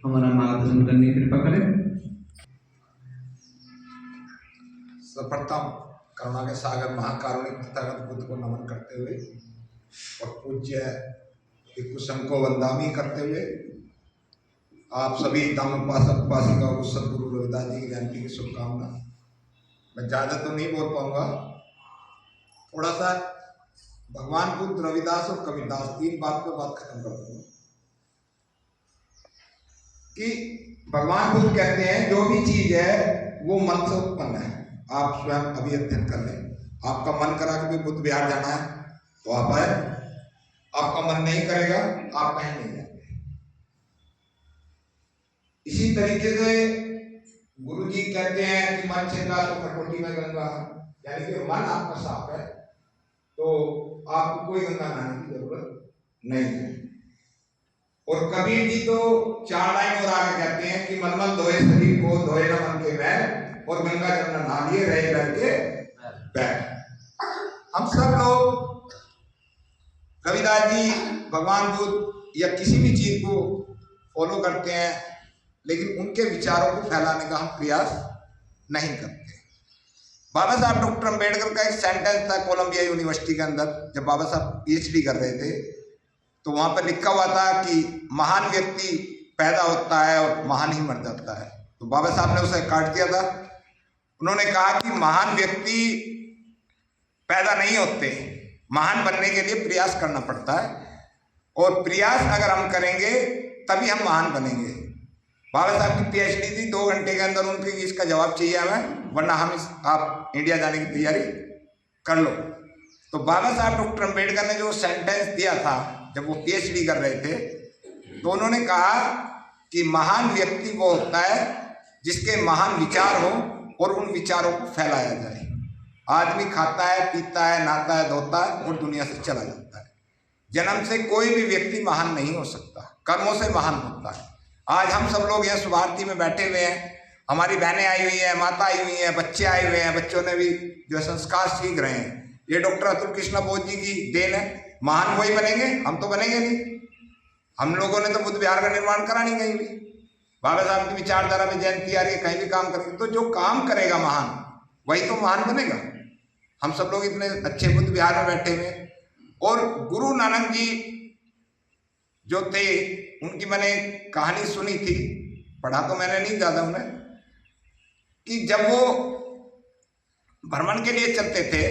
हमारा मार्गदर्शन करने की कृपा करें। सर्वप्रथम करुणा के सागर महाकारुणिक तथागत बुद्ध को नमन करते हुए और पूज्य भिक्षु संघ को वंदामी करते हुए आप सभी धम्म उपासक उपासिका को सदगुरु रविदास जी की जयंती की शुभकामना। मैं ज़्यादा तो नहीं बोल पाऊंगा, थोड़ा सा भगवान बुद्ध, रविदास और कबीरदास 3 बात पर बात खत्म कर दूंगा कि भगवान बुद्ध कहते हैं जो भी चीज है वो मन से उत्पन्न है। आप स्वयं अभी अध्ययन कर लें। आपका मन करा कि बुद्ध विहार जाना है तो आप आए, आपका मन नहीं करेगा आप कहीं नहीं जाएंगे। इसी तरीके से गुरु जी कहते हैं कि मन चंगा तो कटोटी में गंगा, यानी कि मन आपका साफ है तो आपको कोई गंगा नहाने की जरूरत नहीं है। और कबीर जी तो 4 लाइन और आगे कहते हैं कि मलमल धोए शरीर को, धोए न मन के मैल, और गंगा जमुना नहा लिए रहे बैठ के बैठ। हम सब लोग रविदास जी, भगवान बुद्ध या किसी भी चीज को फॉलो करते हैं, लेकिन उनके विचारों को फैलाने का हम प्रयास नहीं करते। बाबा साहब डॉक्टर अम्बेडकर का एक सेंटेंस था कोलंबिया यूनिवर्सिटी के अंदर, जब बाबा साहब PhD कर रहे थे तो वहां पर लिखा हुआ था कि महान व्यक्ति पैदा होता है और महान ही मर जाता है। तो बाबा साहब ने उसे काट दिया था। उन्होंने कहा कि महान व्यक्ति पैदा नहीं होते, महान बनने के लिए प्रयास करना पड़ता है, और प्रयास अगर हम करेंगे तभी हम महान बनेंगे। बाबा साहब की PhD थी, 2 घंटे के अंदर उनके इसका जवाब चाहिए हमें, वरना आप इंडिया जाने की तैयारी कर लो। तो बाबा साहब डॉक्टर अम्बेडकर ने जो सेंटेंस दिया था जब वो PhD कर रहे थे, तो उन्होंने कहा कि महान व्यक्ति वो होता है जिसके महान विचार हो और उन विचारों को फैलाया जाए। आदमी खाता है, पीता है, नहाता है, धोता है और दुनिया से चला जाता है। जन्म से कोई भी व्यक्ति महान नहीं हो सकता, कर्मों से महान होता है। आज हम सब लोग यहाँ सुभारती में बैठे हुए हैं, हमारी बहनें आई हुई हैं, माता आई हुई हैं, बच्चे आए हुए हैं, बच्चों ने भी जो संस्कार सीख रहे हैं। ये डॉक्टर अतुल कृष्णा बोध जी की देन है। महान वही बनेंगे, हम तो बनेंगे नहीं। हम लोगों ने तो बुद्ध विहार का निर्माण करा नहीं कहीं भी। बाबा साहब की विचारधारा में जयंती आ रही है, कहीं भी काम करेंगे तो जो काम करेगा महान वही तो महान बनेगा। हम सब लोग इतने अच्छे बुद्ध विहार में बैठे हुए, और गुरु नानक जी जो थे उनकी मैंने कहानी सुनी थी, पढ़ा तो मैंने नहीं ज्यादा उन्हें, कि जब वो भ्रमण के लिए चलते थे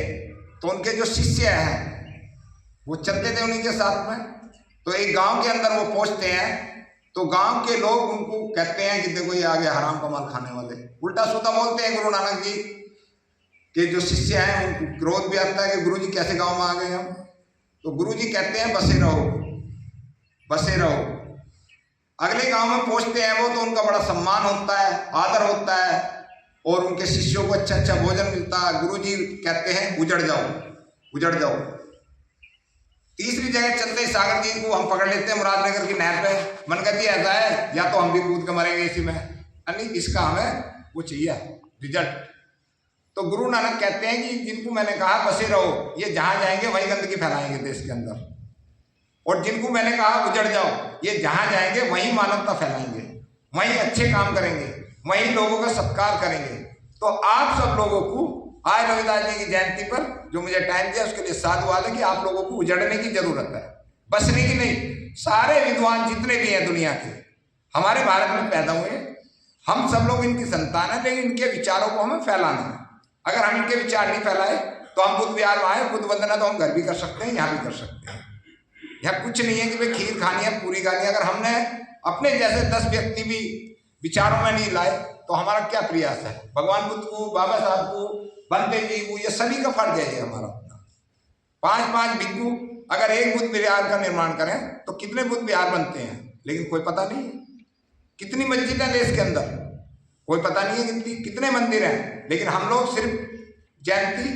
तो उनके जो शिष्य हैं वो चलते थे उन्हीं के साथ में। तो एक गांव के अंदर वो पहुंचते हैं तो गांव के लोग उनको कहते हैं कि देखो ये आ गए हराम का माल खाने वाले। उल्टा सुल्टा बोलते हैं गुरु नानक जी के जो शिष्य हैं, उनको क्रोध भी आता है कि गुरु जी कैसे गांव में आ गए हम। तो गुरु जी कहते हैं बसे रहो, बसे रहो। अगले गांव में पहुंचते हैं वो, तो उनका बड़ा सम्मान होता है, आदर होता है, और उनके शिष्यों को अच्छा अच्छा भोजन मिलता है। गुरु जी कहते हैं उजड़ जाओ, उजड़ जाओ। तीसरी जगह चलते सागर जी को हम पकड़ लेते हैं मुरादनगर की नहर पे। मन कहती है ऐसा है, या तो हम भी कूद के मरेंगे इसी में, नहीं इसका हमें वो चाहिए रिजल्ट। तो गुरु नानक कहते हैं कि जिनको मैंने कहा बसे रहो, ये जहां जाएंगे वहीं गंदगी फैलाएंगे देश के अंदर, और जिनको मैंने कहा उजड़ जाओ, ये जहां जाएंगे वहीं मानवता फैलाएंगे, वहीं अच्छे काम करेंगे, वहीं लोगों का सत्कार करेंगे। तो आप सब लोगों को आज रविदास जी की जयंती पर जो मुझे टाइम दिया उसके लिए साधुवाद है कि आप लोगों को उजड़ने की जरूरत है, बसने की नहीं। सारे विद्वान जितने भी हैं दुनिया के हमारे भारत में पैदा हुए, हम सब लोग इनकी संतान है, लेकिन इनके विचारों को हमें फैलाना है। अगर हम इनके विचार नहीं फैलाए तो हम बुद्ध विहार में आए, बुद्ध वंदना तो हम घर भी कर सकते हैं, यहाँ भी कर सकते हैं। यहाँ कुछ नहीं है कि भाई खीर खानी है, पूरी खानी है। अगर हमने अपने जैसे 10 व्यक्ति भी विचारों में नहीं लाए तो हमारा क्या प्रयास है। भगवान बुद्ध को, बाबा साहब को, बंदे जी को, ये सभी का फर्ज है ये हमारा। 5-5 भिक्षु अगर एक बुद्ध विहार का निर्माण करें तो कितने बुद्ध विहार बनते हैं, लेकिन कोई पता नहीं है। कितनी मस्जिद है देश के अंदर, कोई पता नहीं है कितने मंदिर हैं, लेकिन हम लोग सिर्फ जयंती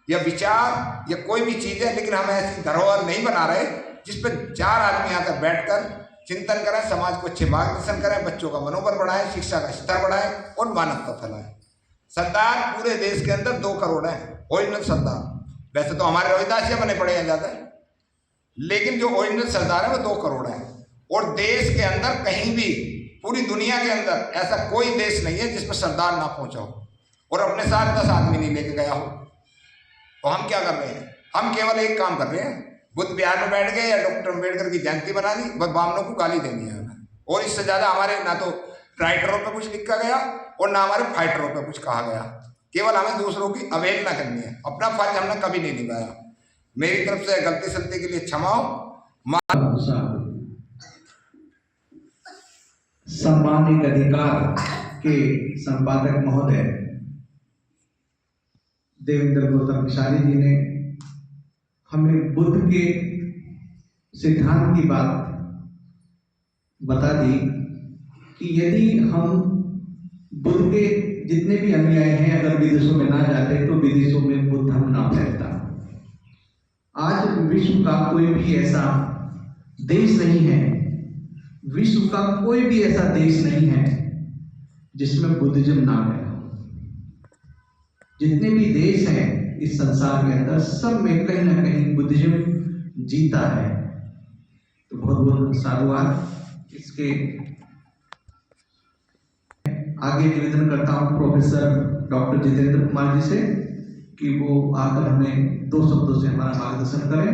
या विचार या कोई भी चीज़ है, लेकिन हम ऐसी धरोहर नहीं बना रहे जिस पर 4 आदमी आकर बैठकर चिंतन करें, समाज को अच्छे मार्गदर्शन करें, बच्चों का मनोबल बढ़ाएं, शिक्षा का स्तर बढ़ाएं और मानवता फैलाएं। सरदार पूरे देश के अंदर 2 करोड़ हैं ओरिजिनल सरदार। वैसे तो हमारे रविदासिया बने पड़े हैं ज़्यादा, लेकिन जो ओरिजिनल सरदार है वो 2 करोड़ हैं। और देश के अंदर कहीं भी, पूरी दुनिया के अंदर ऐसा कोई देश नहीं है जिसमें सरदार ना पहुंचा हो और अपने साथ 10 आदमी नहीं लेके गया हो। तो हम क्या कर रहे हैं? हम केवल एक काम कर रहे हैं, बुद्ध विहार में बैठ गए या डॉक्टर अम्बेडकर की जयंती बना दी, बस बामनों को गाली देनी है हमें। और इससे ज़्यादा हमारे ना तो राइटरों पे कुछ लिखा गया और ना हमारे फाइटरों पे कुछ कहा गया। केवल हमें दूसरों की अवहेलना करनी है, अपना फर्ज हमने कभी नहीं निभाया। मेरी तरफ से गलती सलती के लिए क्षमाओ। सम्मानित अधिकार के संपादक महोदय देवेंद्र गौतम विशाली जी ने हमें बुद्ध के सिद्धांत की बात बता दी कि यदि हम बुद्ध के जितने भी अनुयायी हैं अगर विदेशों में ना जाते तो विदेशों में बुद्ध धर्म ना फैलता। आज विश्व का कोई भी ऐसा देश नहीं है, विश्व का कोई भी ऐसा देश नहीं है जिसमें बुद्धिज्म ना गया। जितने भी देश हैं इस संसार के अंदर, सब में कहीं ना कहीं बुद्धिज्म जीता है। तो बहुत बहुत साधुवाद। इसके आगे निवेदन करता हूं प्रोफेसर डॉक्टर जितेंद्र कुमार जी से कि वो आकर हमें 2 शब्दों से हमारा मार्गदर्शन करें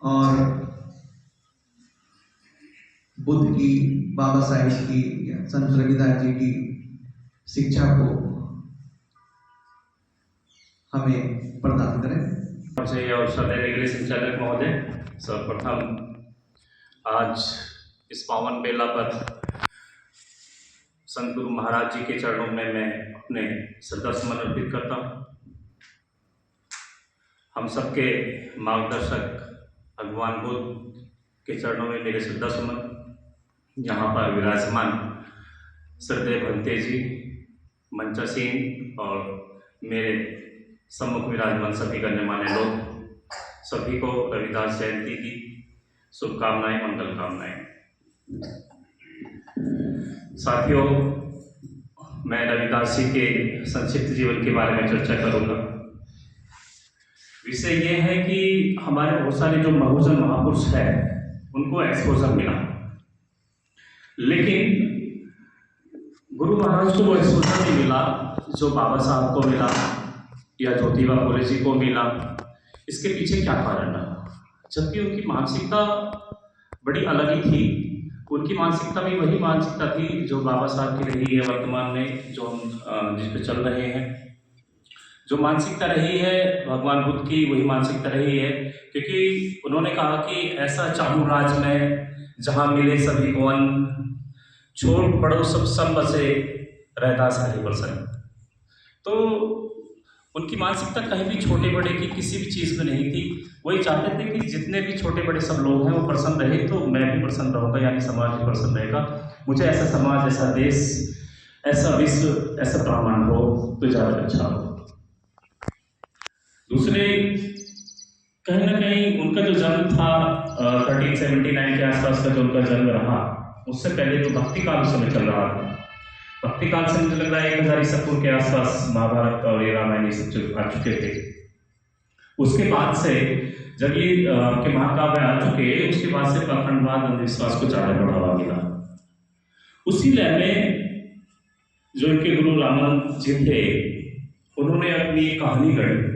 और बुद्ध की, बाबा साहेब की या संत रविदास जी की शिक्षा को हमें प्रदान करें। मुझे यह अवसर देने के लिए संचालक महोदय, सर्वप्रथम आज इस पावन बेला पर संत गुरु महाराज जी के चरणों में मैं अपने श्रद्धा सुमन अर्पित करता हूँ। हम सबके मार्गदर्शक भगवान बुद्ध के चरणों में मेरे श्रद्धा सुमन। यहाँ पर विराजमान श्रद्धेय भंते जी, मंचासीन और मेरे सम्मुख विराजमान सभी गण्यमान्य लोग, सभी को रविदास जयंती की शुभकामनाएं, मंगल कामनाएं। साथियों, मैं रविदास जी के संक्षिप्त जीवन के बारे में चर्चा करूंगा। विषय ये है कि हमारे बहुत सारे जो बहुजन महापुरुष हैं उनको एक्सपोजर मिला, लेकिन गुरु महाराज को वो एक्सपोजर नहीं मिला जो बाबा साहब को मिला या ज्योतिबा फुले जी को मिला। इसके पीछे क्या कारण रहा? जबकि उनकी मानसिकता बड़ी अलग ही थी। उनकी मानसिकता भी वही मानसिकता थी जो बाबा साहब की रही है वर्तमान में, जो हम जिस पे चल रहे हैं। जो मानसिकता रही है भगवान बुद्ध की, वही मानसिकता रही है, क्योंकि उन्होंने कहा कि ऐसा चाहूँ राज में जहाँ मिले सभी को अन्न, छोड़ पड़ो सब सम बसे रहदास हरि प्रसन्न। तो उनकी मानसिकता कहीं भी छोटे बड़े की किसी भी चीज़ में नहीं थी। वही चाहते थे कि जितने भी छोटे बड़े सब लोग हैं वो प्रसन्न रहे तो मैं भी प्रसन्न रहूँगा, यानी समाज भी प्रसन्न रहेगा। मुझे ऐसा समाज, ऐसा देश, ऐसा विश्व, ऐसा ब्रह्मांड हो तो ज़्यादा अच्छा हो। दूसरे, कहीं ना कहीं उनका जो जन्म था 1379 के आसपास का जो उनका जन्म रहा, उससे पहले तो भक्ति काल उस समय चल रहा था। भक्ति काल से मुझे लग रहा है 1000 ईसा पूर्व के आसपास महाभारत और ये रामायण ये सब आ चुके थे। उसके बाद से जब ये के महाकाव्य आ चुके, उसके बाद से पाखंडवाद, अंधविश्वास को ज़्यादा बढ़ावा मिला। उसी लय में जो इनके गुरु रामानंद जी थे, उन्होंने अपनी एक कहानी गढ़ी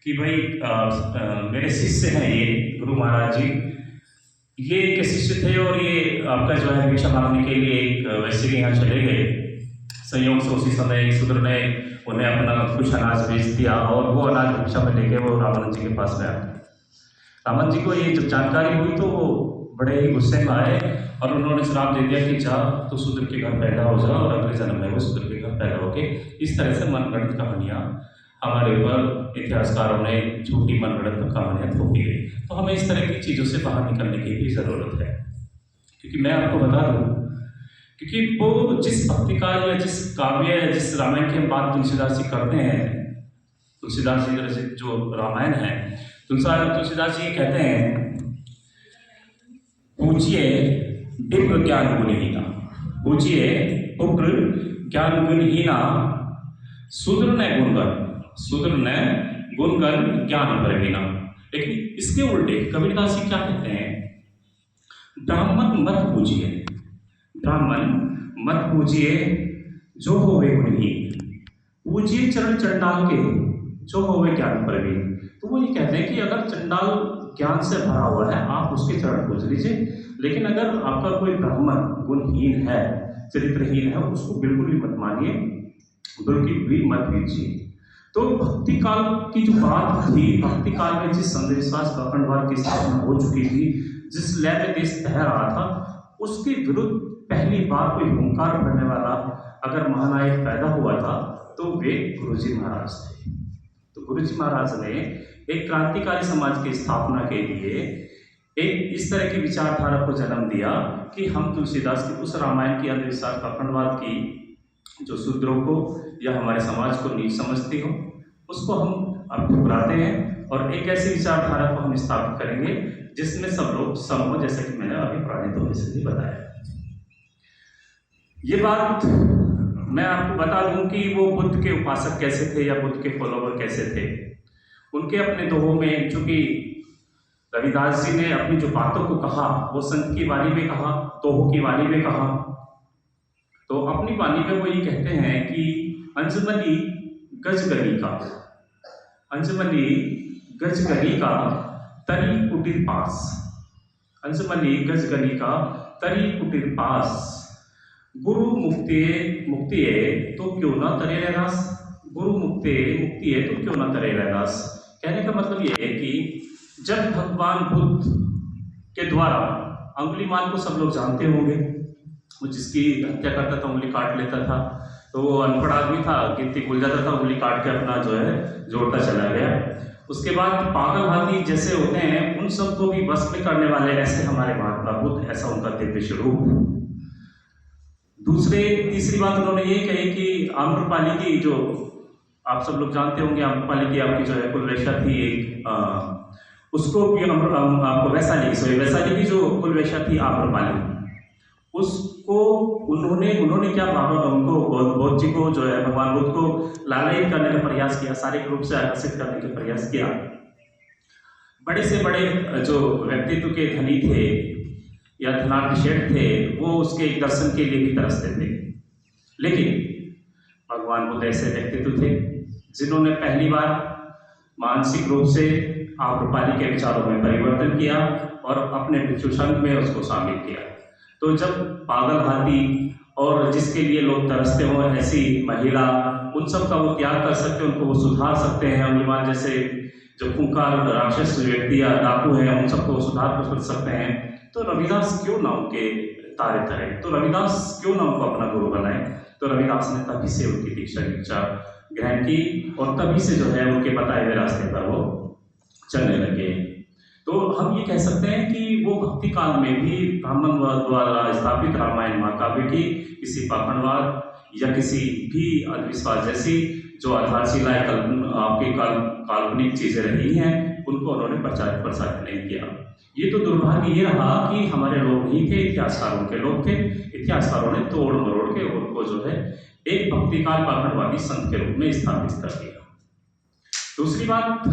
कि भाई मेरे शिष्य हैं ये गुरु महाराज जी, ये इनके शिष्य थे और ये आपका जो है भिक्षा मांगने के लिए एक वैसे के यहाँ चले गए। संयोग से उसी समय एक शूद्र ने उन्हें अपना कुछ अनाज बेच दिया और वो अनाज भिक्षा में लेके वो रामानंद जी के पास में आए। रामानंद जी को ये जब जानकारी हुई तो वो बड़े ही गुस्से में आए और उन्होंने श्राप दे दिया कि जा तो शूद्र के घर पैदा हो जाओ और अगले जन्म में वो शूद्र के घर पैदा होके। इस तरह से मनगढ़ंत कहानियाँ हमारे ऊपर इतिहासकारों ने झूठी मनगढ़ंत कहानियाँ थोपी गई। तो हमें इस तरह की चीज़ों से बाहर निकलने की भी ज़रूरत है। क्योंकि मैं आपको बता दूँ, क्योंकि वो जिस भक्ति काल या जिस काव्य या जिस रामायण की हम बात तुलसीदास जी करते हैं, तुलसीदास जी रचित जो रामायण है, तुलसीदास जी कहते हैं, पूजिए विप्र ज्ञान गुणहीना, पूजिए विप्र ज्ञान गुणहीना, शूद्र न गुणगण ज्ञान प्रवीणा। लेकिन इसके उल्टे कबीरदास जी क्या कहते हैं, ब्राह्मण मत पूजिए, ब्राह्मण मत पूजिए जो होवे गुणहीन, पूजिए चरण चंडाल के जो होवे ज्ञान प्रवीण। तो वो ये कहते हैं कि अगर चंडाल ज्ञान से भरा हुआ है आप उसके चरण पूज लीजिए, लेकिन अगर आपका कोई ब्राह्मण गुणहीन है, चरित्रहीन है, उसको बिल्कुल भी मत मानिए, बिल्कुल भी मत कीजिए। तो भक्ति काल की जो बात थी, भक्ति काल में जिस अंधविश्वास अखंडवाद की स्थापना हो चुकी थी, जिस लय में देश बह रहा था, उसके विरुद्ध पहली बार कोई हुंकार भरने वाला अगर महानायक पैदा हुआ था तो वे गुरुजी महाराज थे। तो गुरुजी महाराज ने एक क्रांतिकारी समाज की स्थापना के लिए एक इस तरह की विचारधारा को जन्म दिया कि हम तुलसीदास की उस रामायण की अंधविश्वास अखंडवाद की जो शूद्रों को या हमारे समाज को नीच समझती हो, उसको हम अब ठुकराते हैं और एक ऐसी विचारधारा को हम स्थापित करेंगे जिसमें सब लोग सम हो, जैसा कि मैंने अभी पुराने दौर से भी बताया। ये बात मैं आपको बता दूं कि वो बुद्ध के उपासक कैसे थे या बुद्ध के फॉलोवर कैसे थे। उनके अपने दोहों में, चूंकि रविदास जी ने अपनी जो बातों को कहा वो संत की वाणी में कहा, दोहों की वाणी में कहा, तो अपनी वाणी में वो ये कहते हैं कि अंजमनी गजगली का, अंजमनी गजगली का तरी कुटीर पास, अंजमनी गजगली का तरी कुटीर पास, गुरु मुक्ति है तो क्यों ना तरे रहदास, गुरु मुक्ति है तो क्यों ना तरे रहदास। कहने का मतलब ये है कि जब भगवान बुद्ध के द्वारा, अंगुलीमाल को सब लोग जानते होंगे, वो जिसकी हत्या करता था उंगली काट लेता था, तो वो अनपढ़ आदमी था, गिनती भूल जाता था, उंगली काट के अपना जो है जोड़ता चला गया। उसके बाद पागल हाथी जैसे होते हैं उन सबको भी बस में करने वाले ऐसे हमारे महात्मा बुद्ध, ऐसा उनका दिव्य स्वरूप। तीसरी बात उन्होंने ये कही कि आम्रपाली की, जो आप सब लोग जानते होंगे, आम्रपाली की आपकी जो है कुलवैश्या थी एक, उसको भी आपको वैशाली की जो कुलवैश्या थी आम्रपाली, उसको उन्होंने क्या भावना, उनको बौद्ध जी को जो है भगवान बुद्ध को लालयित करने का प्रयास किया, शारीरिक रूप से आकर्षित करने का प्रयास किया। बड़े से बड़े जो व्यक्तित्व के धनी थे या धनाढ्य सेठ थे, वो उसके दर्शन के लिए भी तरसते थे। लेकिन भगवान बुद्ध ऐसे व्यक्तित्व थे जिन्होंने पहली बार मानसिक रूप से आम्रपाली के विचारों में परिवर्तन किया और अपने भिक्षु संघ में उसको शामिल किया। तो जब पागल हाथी और जिसके लिए लोग तरसते हो ऐसी महिला, उन सब का वो त्याग कर सकते हैं, उनको वो सुधार सकते हैं। अंगुलीमाल जैसे जो खूंखार राक्षस व्यक्ति या डाकू हैं, उन सबको सुधार कर सकते हैं। तो रविदास क्यों ना उनके तारे तरे, तो रविदास क्यों ना उनको अपना गुरु बनाए। तो रविदास ने तभी से उनकी दीक्षा ग्रहण की और तभी से जो है उनके बताए हुए रास्ते पर वो चलने लगे। तो हम ये कह सकते हैं कि वो भक्ति काल में भी ब्राह्मण द्वारा स्थापित रामायण महाकाव्य की किसी पाखंडवाद या किसी भी अंधविश्वास जैसी जो आधारशिलाएं आपकी काल्पनिक चीजें रही हैं, उनको उन्होंने प्रचार प्रसारित नहीं किया। ये तो दुर्भाग्य ये रहा कि हमारे लोग नहीं थे, इतिहासकारों के लोग थे। इतिहासकारों ने तोड़ मरोड़ के उनको जो है एक भक्तिकाल पाखंडवादी संत के रूप में स्थापित कर दिया। दूसरी बात,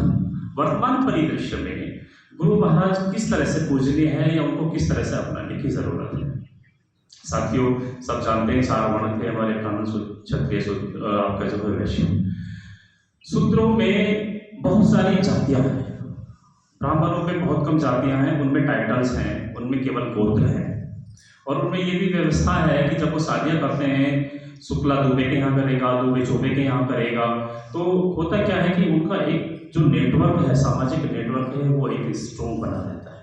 वर्तमान परिदृश्य में गुरु महाराज किस तरह से पूजनीय है या उनको किस तरह से अपनाने की जरूरत है। साथियों, सब जानते हैं 4 वर्ण थे हमारे ब्राह्मण, क्षत्रिय, आपका जो है वैश्य। शूद्रों में बहुत सारी जातियां हैं, ब्राह्मणों में बहुत कम जातियां हैं, उनमें टाइटल्स हैं, उनमें केवल गोत्र हैं। और उनमें ये भी व्यवस्था है कि जब वो शादियां करते हैं, शुक्ला दुबे के यहाँ करेगा, दुबे चौबे के यहाँ करेगा, तो होता क्या है कि उनका एक जो नेटवर्क है, सामाजिक नेटवर्क है, वो एक स्ट्रॉन्ग बना रहता है।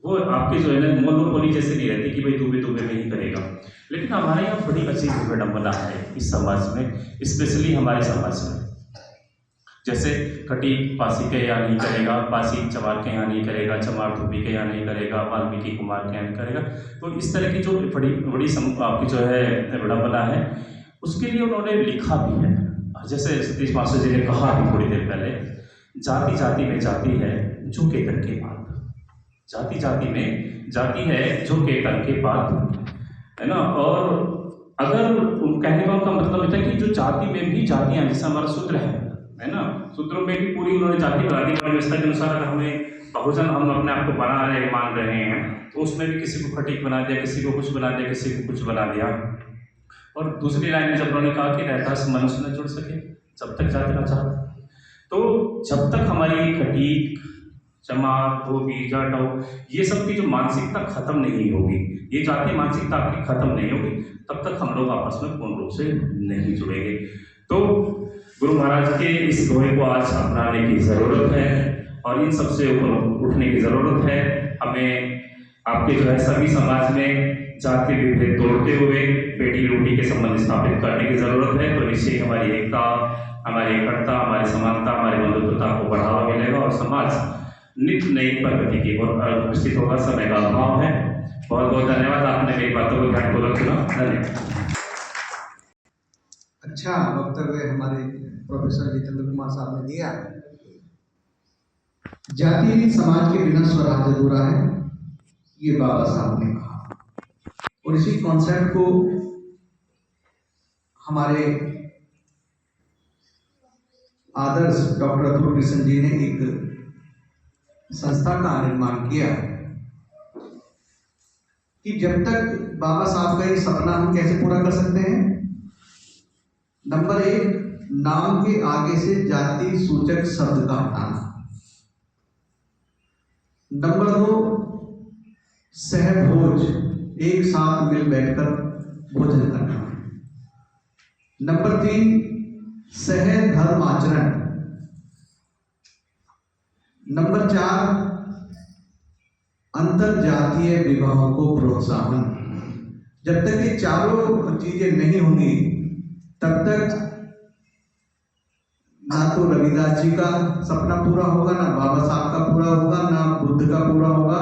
वो आपके जो है ना मोनोपोली जैसे नहीं रहती कि भाई दुबे में ही करेगा। लेकिन हमारे यहाँ बड़ी अजीब विडंबना है इस समाज में, स्पेशली हमारे समाज में। जैसे खटीक पासी के यहाँ नहीं करेगा, पासी चमार के यहाँ नहीं करेगा, चमार धोबी के यहाँ नहीं करेगा, वाल्मीकि कुमार के यहाँ नहीं करेगा। तो इस तरह की जो बड़ी बड़ी आपकी जो है विडंबना है, उसके लिए उन्होंने लिखा भी है। जैसे सतीश मास्टर जी ने कहा भी थोड़ी देर पहले, जाति जाति में जाति है जो के कर के बात, जाति जाति में जाति है जो के कर के बात, है ना। और अगर कहने का उनका मतलब है कि जो जाति में भी जातियां, जैसे हमारा सूत्र है ना, सूत्रों में भी पूरी उन्होंने जाति बना दी। व्यवस्था के अनुसार अगर हमें बहुजन हम अपने आप को बना रहे मान रहे हैं, तो उसमें भी किसी को खटीक बना दिया, किसी को कुछ बना दिया, किसी को कुछ बना दिया। और दूसरी लाइन में जब उन्होंने कहा कि रहता मनुष्य न जुड़ सके जब तक जाति न चाहता, तो जब तक हमारी खटीक, चमार, धोबी, जाटव, ये सब की जो मानसिकता खत्म नहीं होगी, ये जाति मानसिकता आपकी खत्म नहीं होगी, तब तक हम लोग आपस में पूर्ण रूप से नहीं जुड़ेंगे। तो गुरु महाराज के इस दोहे को आज अपनाने की जरूरत है और इन सबसे ऊपर उठने की जरूरत है। हमें आपके जो है सभी समाज में जाति विभेद तोड़ते हुए बेटी रोटी के संबंध स्थापित करने की जरूरत है। तो निश्चय हमारी एकता, हमारी एकता, हमारी समानता, हमारी बंधुत्वता को बढ़ावा मिलेगा और समाज नित्य नई प्रगति की ओर अग्रसर होगा। समय का अभाव है। बहुत बहुत धन्यवाद, आपने मेरी बातों को ध्यानपूर्वक सुना। धन्यवाद। अच्छा वक्तव्य हमारे प्रोफेसर जितेंद्र कुमार साहब ने दिया। जाति समाज के बिना स्वराज अधूरा है, ये बाबा साहब ने कहा। और इसी कॉन्सेप्ट को हमारे आदर्श डॉक्टर अतुल कृष्ण जी ने एक संस्था का निर्माण किया कि जब तक बाबा साहब का ये सपना हम कैसे पूरा कर सकते हैं। नंबर 1, नाम के आगे से जाति सूचक शब्द का हटाना। नंबर 2, सहभोज, एक साथ मिल बैठकर भोजन करना। नंबर 3, सह धर्म आचरण। नंबर 4, अंतर जातीय विवाहों को प्रोत्साहन। जब तक ये चारों चीजें नहीं होंगी तब तक ना तो रविदास जी का सपना पूरा होगा, ना बाबा साहब का पूरा होगा, ना बुद्ध का पूरा होगा,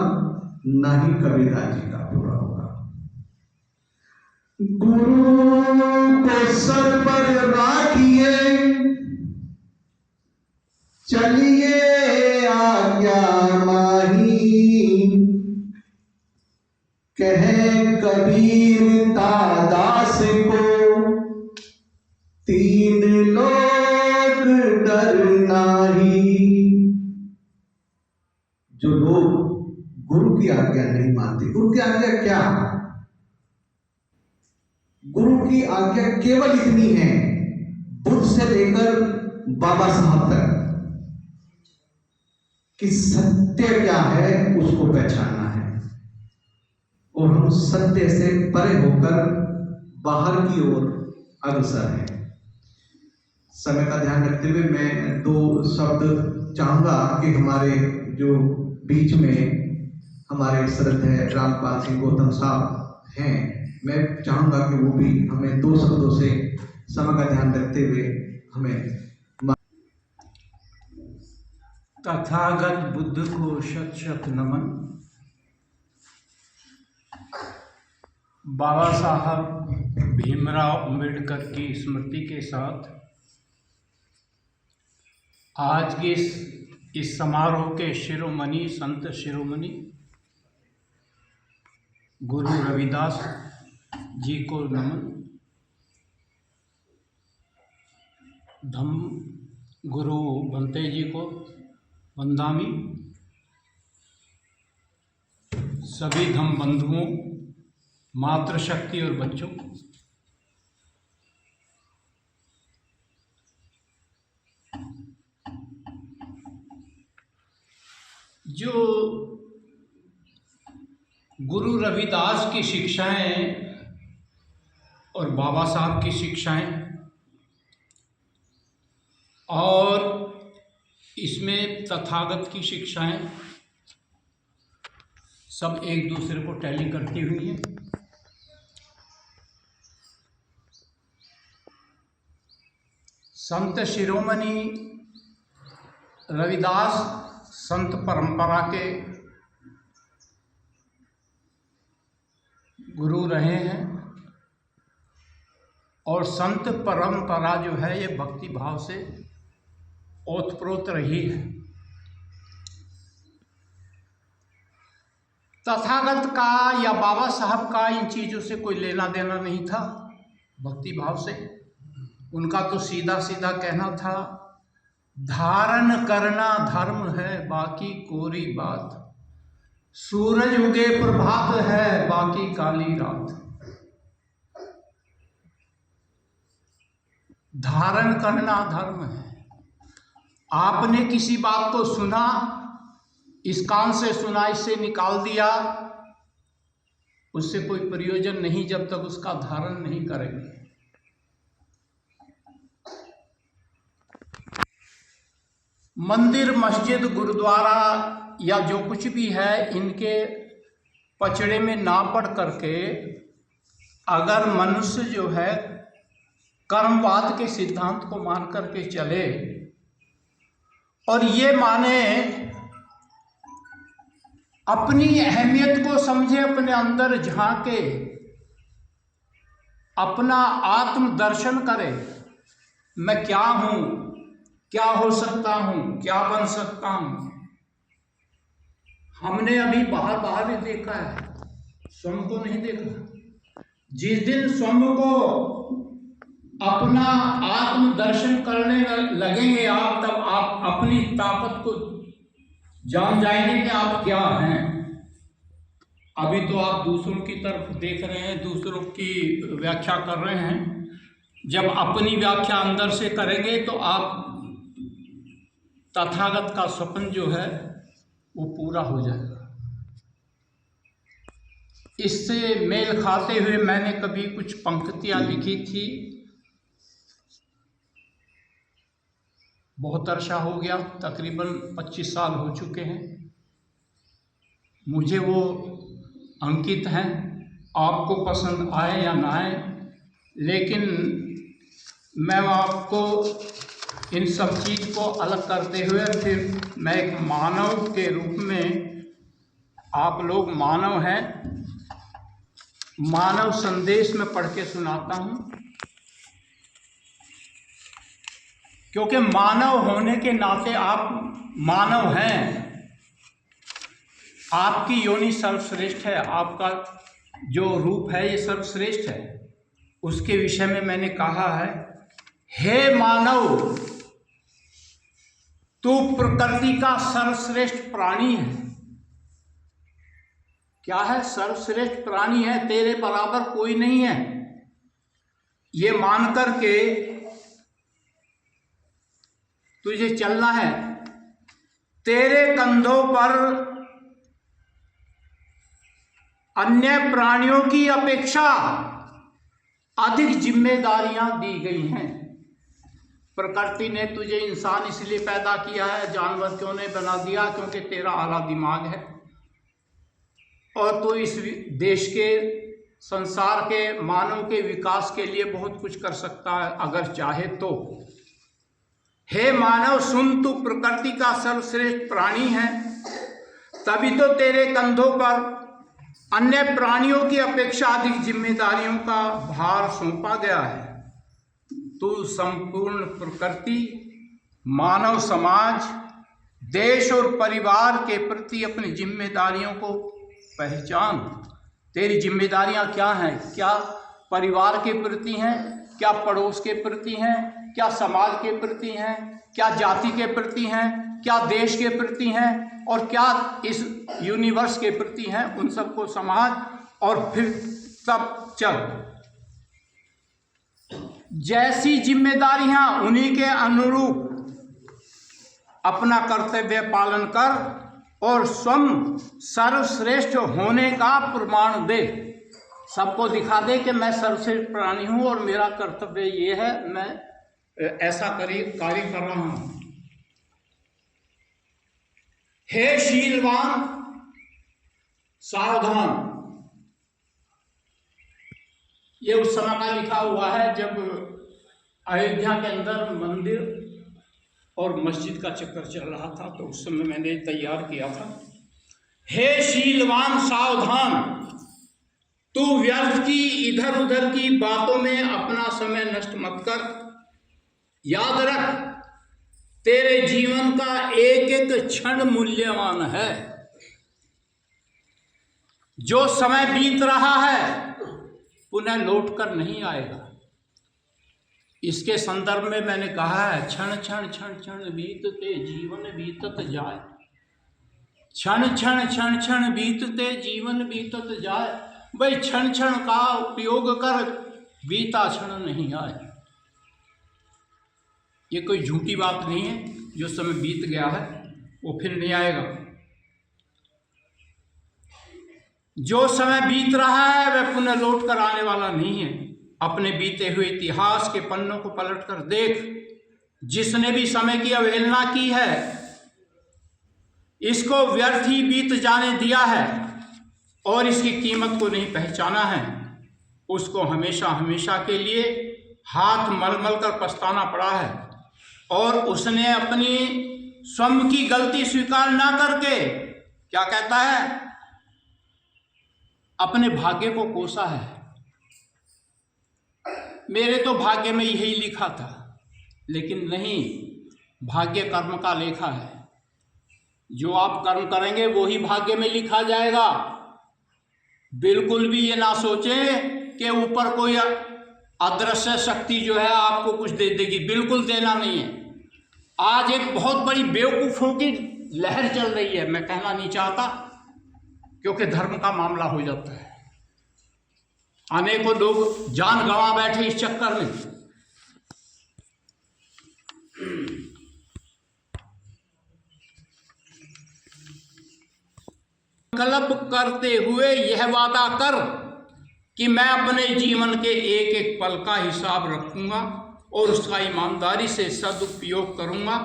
ना ही कबीरदास जी का पूरा होगा। गुरु को सर पर राखिए, चलिए आज्ञा माही, कहे कबीर दास को 3 लोग डर नाही। जो लोग गुरु की आज्ञा नहीं मानते, गुरु की आज्ञा क्या? गुरु की आज्ञा केवल इतनी है, बुद्ध से लेकर बाबा साहब तक, कि सत्य क्या है उसको पहचानना है और हम सत्य से परे होकर बाहर की ओर अग्रसर है। समय का ध्यान रखते हुए मैं 2 शब्द चाहूंगा कि हमारे जो बीच में हमारे श्रद्धेय रामपाल सिंह गौतम साहब हैं, मैं चाहूंगा कि वो भी हमें 2 शब्दों से समय का ध्यान रखते हुए हमें। तथागत बुद्ध को शत शत नमन। बाबा साहब भीमराव अंबेडकर की स्मृति के साथ आज के इस समारोह के शिरोमणि संत शिरोमणि गुरु रविदास जी को नमन। धम्म गुरु बंते जी को वंदामी। सभी धम्म बंधुओं, मातृशक्ति और बच्चों, जो गुरु रविदास की शिक्षाएं और बाबा साहब की शिक्षाएं और इसमें तथागत की शिक्षाएं सब एक दूसरे को टैली करती हुई हैं। संत शिरोमणि रविदास संत परंपरा के गुरु रहे हैं और संत परंपरा जो है ये भक्ति भाव से ओतप्रोत रही है। तथागत का या बाबा साहब का इन चीज़ों से कोई लेना देना नहीं था। भक्ति भाव से उनका तो सीधा सीधा कहना था, धारण करना धर्म है बाकी कोरी बात, सूरज उगे प्रभात है बाकी काली रात। धारण करना धर्म है। आपने किसी बात को सुना, इस कान से सुना, इससे निकाल दिया, उससे कोई प्रयोजन नहीं जब तक उसका धारण नहीं करेंगे। मंदिर, मस्जिद, गुरुद्वारा या जो कुछ भी है, इनके पचड़े में ना पड़ करके अगर मनुष्य जो है कर्मवाद के सिद्धांत को मान करके चले और ये माने, अपनी अहमियत को समझे, अपने अंदर झांके, अपना आत्म दर्शन करे, मैं क्या हूं, क्या हो सकता हूं, क्या बन सकता हूं। हमने अभी बाहर बाहर ही देखा है, स्वयं को नहीं देखा। जिस दिन स्वयं को अपना आत्म दर्शन करने लगेंगे आप, तब आप अपनी ताकत को जान जाएंगे कि आप क्या हैं। अभी तो आप दूसरों की तरफ देख रहे हैं, दूसरों की व्याख्या कर रहे हैं। जब अपनी व्याख्या अंदर से करेंगे तो आप तथागत का स्वप्न जो है वो पूरा हो जाएगा। इससे मेल खाते हुए मैंने कभी कुछ पंक्तियां लिखी थी, बहुत अरसा हो गया, तकरीबन 25 साल हो चुके हैं। मुझे वो अंकित हैं, आपको पसंद आए या ना आए, लेकिन मैं आपको इन सब चीज़ को अलग करते हुए फिर मैं एक मानव के रूप में, आप लोग मानव हैं, मानव संदेश में पढ़ के सुनाता हूँ। क्योंकि मानव होने के नाते आप मानव हैं, आपकी योनि सर्वश्रेष्ठ है, आपका जो रूप है ये सर्वश्रेष्ठ है। उसके विषय में मैंने कहा है, हे मानव, तू प्रकृति का सर्वश्रेष्ठ प्राणी है। क्या है? सर्वश्रेष्ठ प्राणी है, तेरे बराबर कोई नहीं है। ये मान करके तुझे चलना है। तेरे कंधों पर अन्य प्राणियों की अपेक्षा अधिक जिम्मेदारियां दी गई हैं। प्रकृति ने तुझे इंसान इसलिए पैदा किया है, जानवर क्यों नहीं बना दिया? क्योंकि तेरा आला दिमाग है और तू इस देश के, संसार के, मानव के विकास के लिए बहुत कुछ कर सकता है अगर चाहे तो। हे मानव सुन, तू प्रकृति का सर्वश्रेष्ठ प्राणी है, तभी तो तेरे कंधों पर अन्य प्राणियों की अपेक्षा अधिक जिम्मेदारियों का भार सौंपा गया है। तू संपूर्ण प्रकृति, मानव समाज, देश और परिवार के प्रति अपनी जिम्मेदारियों को पहचान। तेरी जिम्मेदारियां क्या हैं? क्या परिवार के प्रति हैं? क्या पड़ोस के प्रति हैं? क्या समाज के प्रति हैं? क्या जाति के प्रति हैं? क्या देश के प्रति हैं? और क्या इस यूनिवर्स के प्रति हैं? उन सबको समझ और फिर तब चल। जैसी जिम्मेदारियां उन्हीं के अनुरूप अपना कर्तव्य पालन कर और स्वयं सर्वश्रेष्ठ होने का प्रमाण दे। सबको दिखा दे कि मैं सर्वश्रेष्ठ प्राणी हूं और मेरा कर्तव्य ये है, मैं ऐसा कार्य कर रहा हूं। हे शीलवान, सावधान। ये उस समय का लिखा हुआ है जब अयोध्या के अंदर मंदिर और मस्जिद का चक्कर चल रहा था, तो उस समय मैंने तैयार किया था, हे शीलवान सावधान, तू व्यर्थ की इधर उधर की बातों में अपना समय नष्ट मत कर। याद रख, तेरे जीवन का एक एक क्षण मूल्यवान है। जो समय बीत रहा है पुनः लौट कर नहीं आएगा। इसके संदर्भ में मैंने कहा है, क्षण क्षण क्षण क्षण बीतते जीवन बीतत जाए, क्षण क्षण क्षण क्षण बीतते जीवन बीतत जाए। भाई क्षण क्षण का उपयोग कर, बीता क्षण नहीं आए। ये कोई झूठी बात नहीं है। जो समय बीत गया है वो फिर नहीं आएगा। जो समय बीत रहा है वह पुनः लौट कर आने वाला नहीं है। अपने बीते हुए इतिहास के पन्नों को पलट कर देख, जिसने भी समय की अवहेलना की है, इसको व्यर्थ ही बीत जाने दिया है और इसकी कीमत को नहीं पहचाना है, उसको हमेशा हमेशा के लिए हाथ मलमल कर पछताना पड़ा है। और उसने अपनी स्वयं की गलती स्वीकार ना करके क्या कहता है, अपने भाग्य को कोसा है। मेरे तो भाग्य में यही लिखा था, लेकिन नहीं, भाग्य कर्म का लेखा है। जो आप कर्म करेंगे वो ही भाग्य में लिखा जाएगा। बिल्कुल भी ये ना सोचें कि ऊपर कोई अदृश्य शक्ति जो है आपको कुछ दे देगी, बिल्कुल देना नहीं है। आज एक बहुत बड़ी बेवकूफ़ों की लहर चल रही है, मैं कहना नहीं चाहता क्योंकि धर्म का मामला हो जाता है। अनेकों लोग जान गंवा बैठे इस चक्कर में। संकल्प करते हुए यह वादा कर कि मैं अपने जीवन के एक एक पल का हिसाब रखूंगा और उसका ईमानदारी से सदुपयोग करूंगा,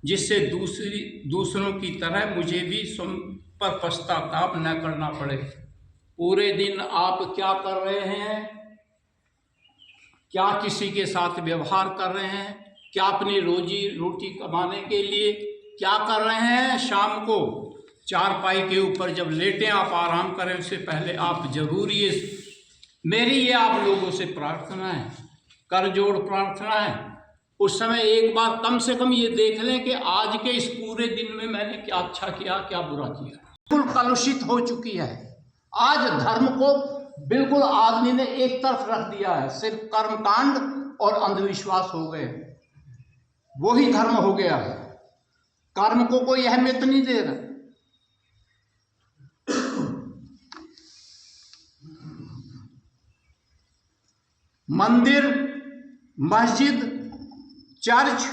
जिससे दूसरों की तरह मुझे भी स्वयं पर पश्चाताप न करना पड़े। पूरे दिन आप क्या कर रहे हैं, क्या किसी के साथ व्यवहार कर रहे हैं, क्या अपनी रोजी रोटी कमाने के लिए क्या कर रहे हैं। शाम को चारपाई के ऊपर जब लेटें, आप आराम करें उससे पहले आप जरूर मेरी ये आप लोगों से प्रार्थना है, कर जोड़ प्रार्थना है, उस समय एक बार कम से कम ये देख लें कि आज के इस पूरे दिन में मैंने क्या अच्छा किया, क्या बुरा किया। बिल्कुल कलुषित हो चुकी है। आज धर्म को बिल्कुल आदमी ने एक तरफ रख दिया है, सिर्फ कर्मकांड और अंधविश्वास हो गए, वही धर्म हो गया है। कर्म को कोई अहमियत नहीं दे रहा। मंदिर, मस्जिद, चर्च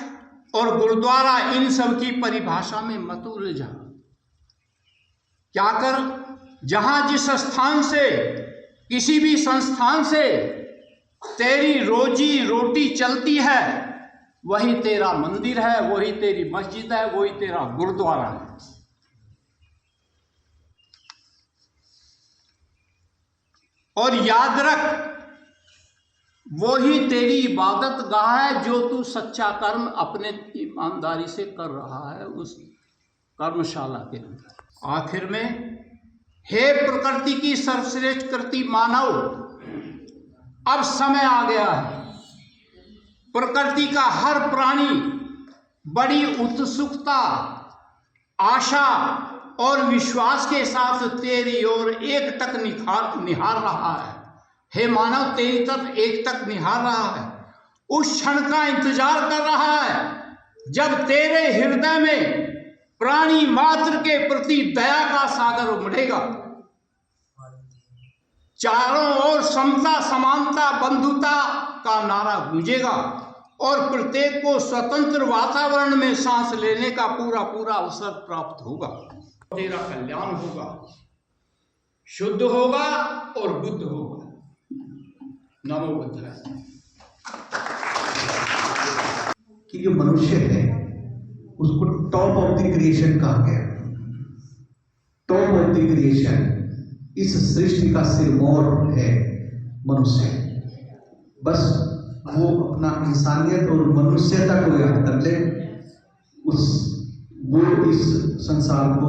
और गुरुद्वारा, इन सब की परिभाषा में मत उलझा। क्या कर, जहां जिस स्थान से, किसी भी संस्थान से तेरी रोजी रोटी चलती है, वही तेरा मंदिर है, वही तेरी मस्जिद है, वही तेरा गुरुद्वारा है। और याद रख, वही तेरी इबादत गाह है जो तू सच्चा कर्म अपने ईमानदारी से कर रहा है उस कर्मशाला के अंदर। आखिर में, हे प्रकृति की सर्वश्रेष्ठ कृति मानव, अब समय आ गया है। प्रकृति का हर प्राणी बड़ी उत्सुकता, आशा और विश्वास के साथ तेरी ओर एकटक निहार रहा है। हे मानव, तेरी तरफ एकटक निहार रहा है, उस क्षण का इंतजार कर रहा है जब तेरे हृदय में प्राणी मात्र के प्रति दया का सागर उमड़ेगा। चारों ओर समता, समानता, बंधुता का नारा गूंजेगा और प्रत्येक को स्वतंत्र वातावरण में सांस लेने का पूरा पूरा अवसर प्राप्त होगा। तेरा कल्याण होगा, शुद्ध होगा और बुद्ध होगा। नमो बुद्धाय। कि जो मनुष्य है उसको टॉप ऑफ द क्रिएशन कहा गया। टॉप ऑफ द क्रिएशन, इस सृष्टि का सिरमौर है मनुष्य। बस वो अपना इंसानियत और मनुष्यता को याद कर ले, वो इस संसार को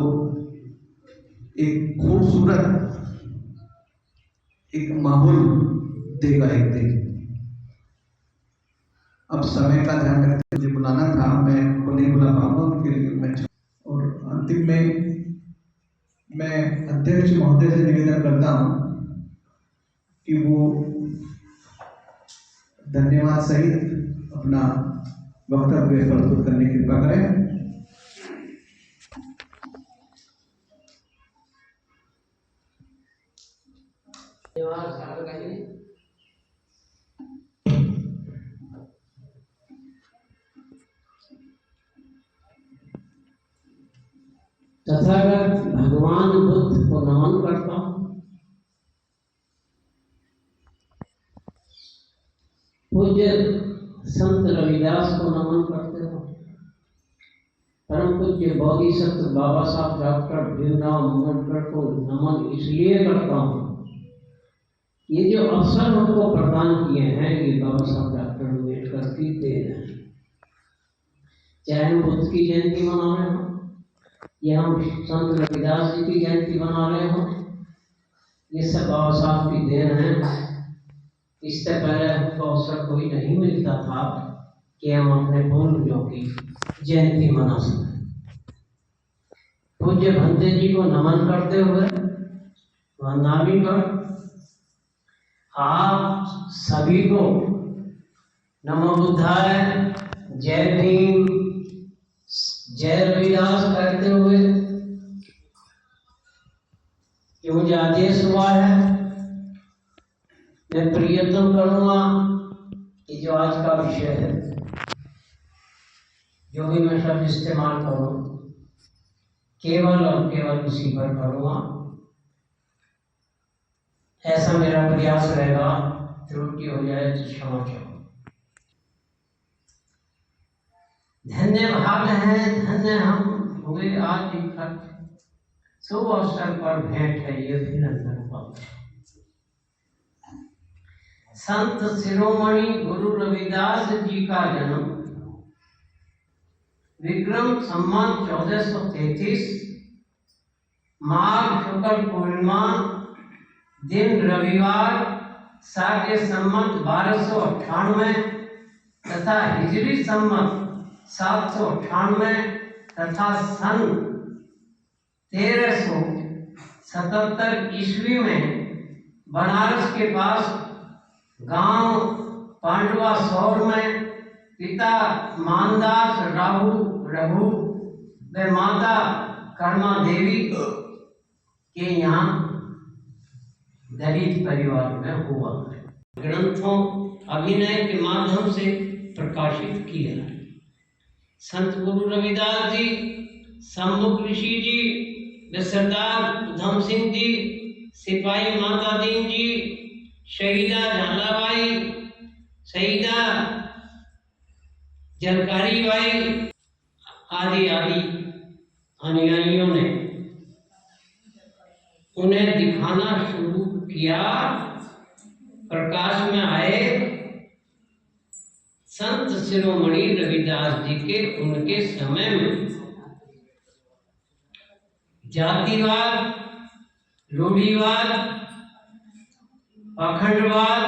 एक खूबसूरत एक माहौल देगा एक दिन। अब समय का ध्यान रखते मुझे बुलाना था, मैं उनको नहीं बुला पाऊंगा, उनके लिए मैं और अंतिम में मैं अध्यक्ष महोदय से निवेदन करता हूं कि वो धन्यवाद सहित अपना वक्तव्य प्रस्तुत करने की कृपा करें। तथागत भगवान बुद्ध को नमन करता हूँ। पूज्य संत रविदास को नमन करते हो। परम पूज्य बोधिसत्व बाबा साहब डॉक्टर भीमराव अम्बेडकर को नमन इसलिए करता हूँ, ये जो अवसर हमको प्रदान किए हैं ये बाबा साहब डॉक्टर अम्बेडकर की देन है। चाहे हम बुद्ध की जयंती मना रहे हो या हम संत रविदास जी की जयंती मना रहे हो, ये सब बाबा साहब की देन है। इससे पहले हमको अवसर कोई नहीं मिलता था कि हम अपने पूर्वजों की जयंती मना सकें। पूज्य भंते जी को नमन करते हुए वंदना कर आप सभी को नमो बुद्धाय, जय भीम, जय रविदास कहते हुए कि मुझे आदेश हुआ है, मैं प्रयत्न करूंगा कि जो आज का विषय है जो भी मैं शब्द इस्तेमाल करूं केवल और केवल उसी पर करूंगा। ऐसा मेरा प्रयास रहेगा। त्रुटि हो जाए तो क्षमा चाहो। धन्य भाग हैं, धन्य हम हुए आज इकट्ठे, शुभ अवसर पर भेंट है ये अभिनंदन पत्र। संत शिरोमणि गुरु रविदास जी का जन्म विक्रम संवत 1433 माघ शुक्ल पूर्णिमा दिन रविवार शाक्य संवत 1298 तथा हिजरी संवत 798 तथा सन 1377 ईस्वी में बनारस के पास गांव पांडवा सौर में पिता मानदास राहु रघु व माता कर्मा देवी के यहाँ दलित परिवार में हुआ। ग्रंथों अभिनय के माध्यम से प्रकाशित किया। संत गुरु रविदास जी, सम्मुख ऋषि जी, सरदार उधम सिंह जी, सिपाही माता दीन जी, शहीदा झालाबाई, शहीदा जलकारी बाई आदि आदि अनुयायियों ने उन्हें दिखाना शुरू किया। प्रकाश में आए संत शिरोमणि रविदास जी के उनके समय में जातिवाद, रूढ़िवाद, पाखंडवाद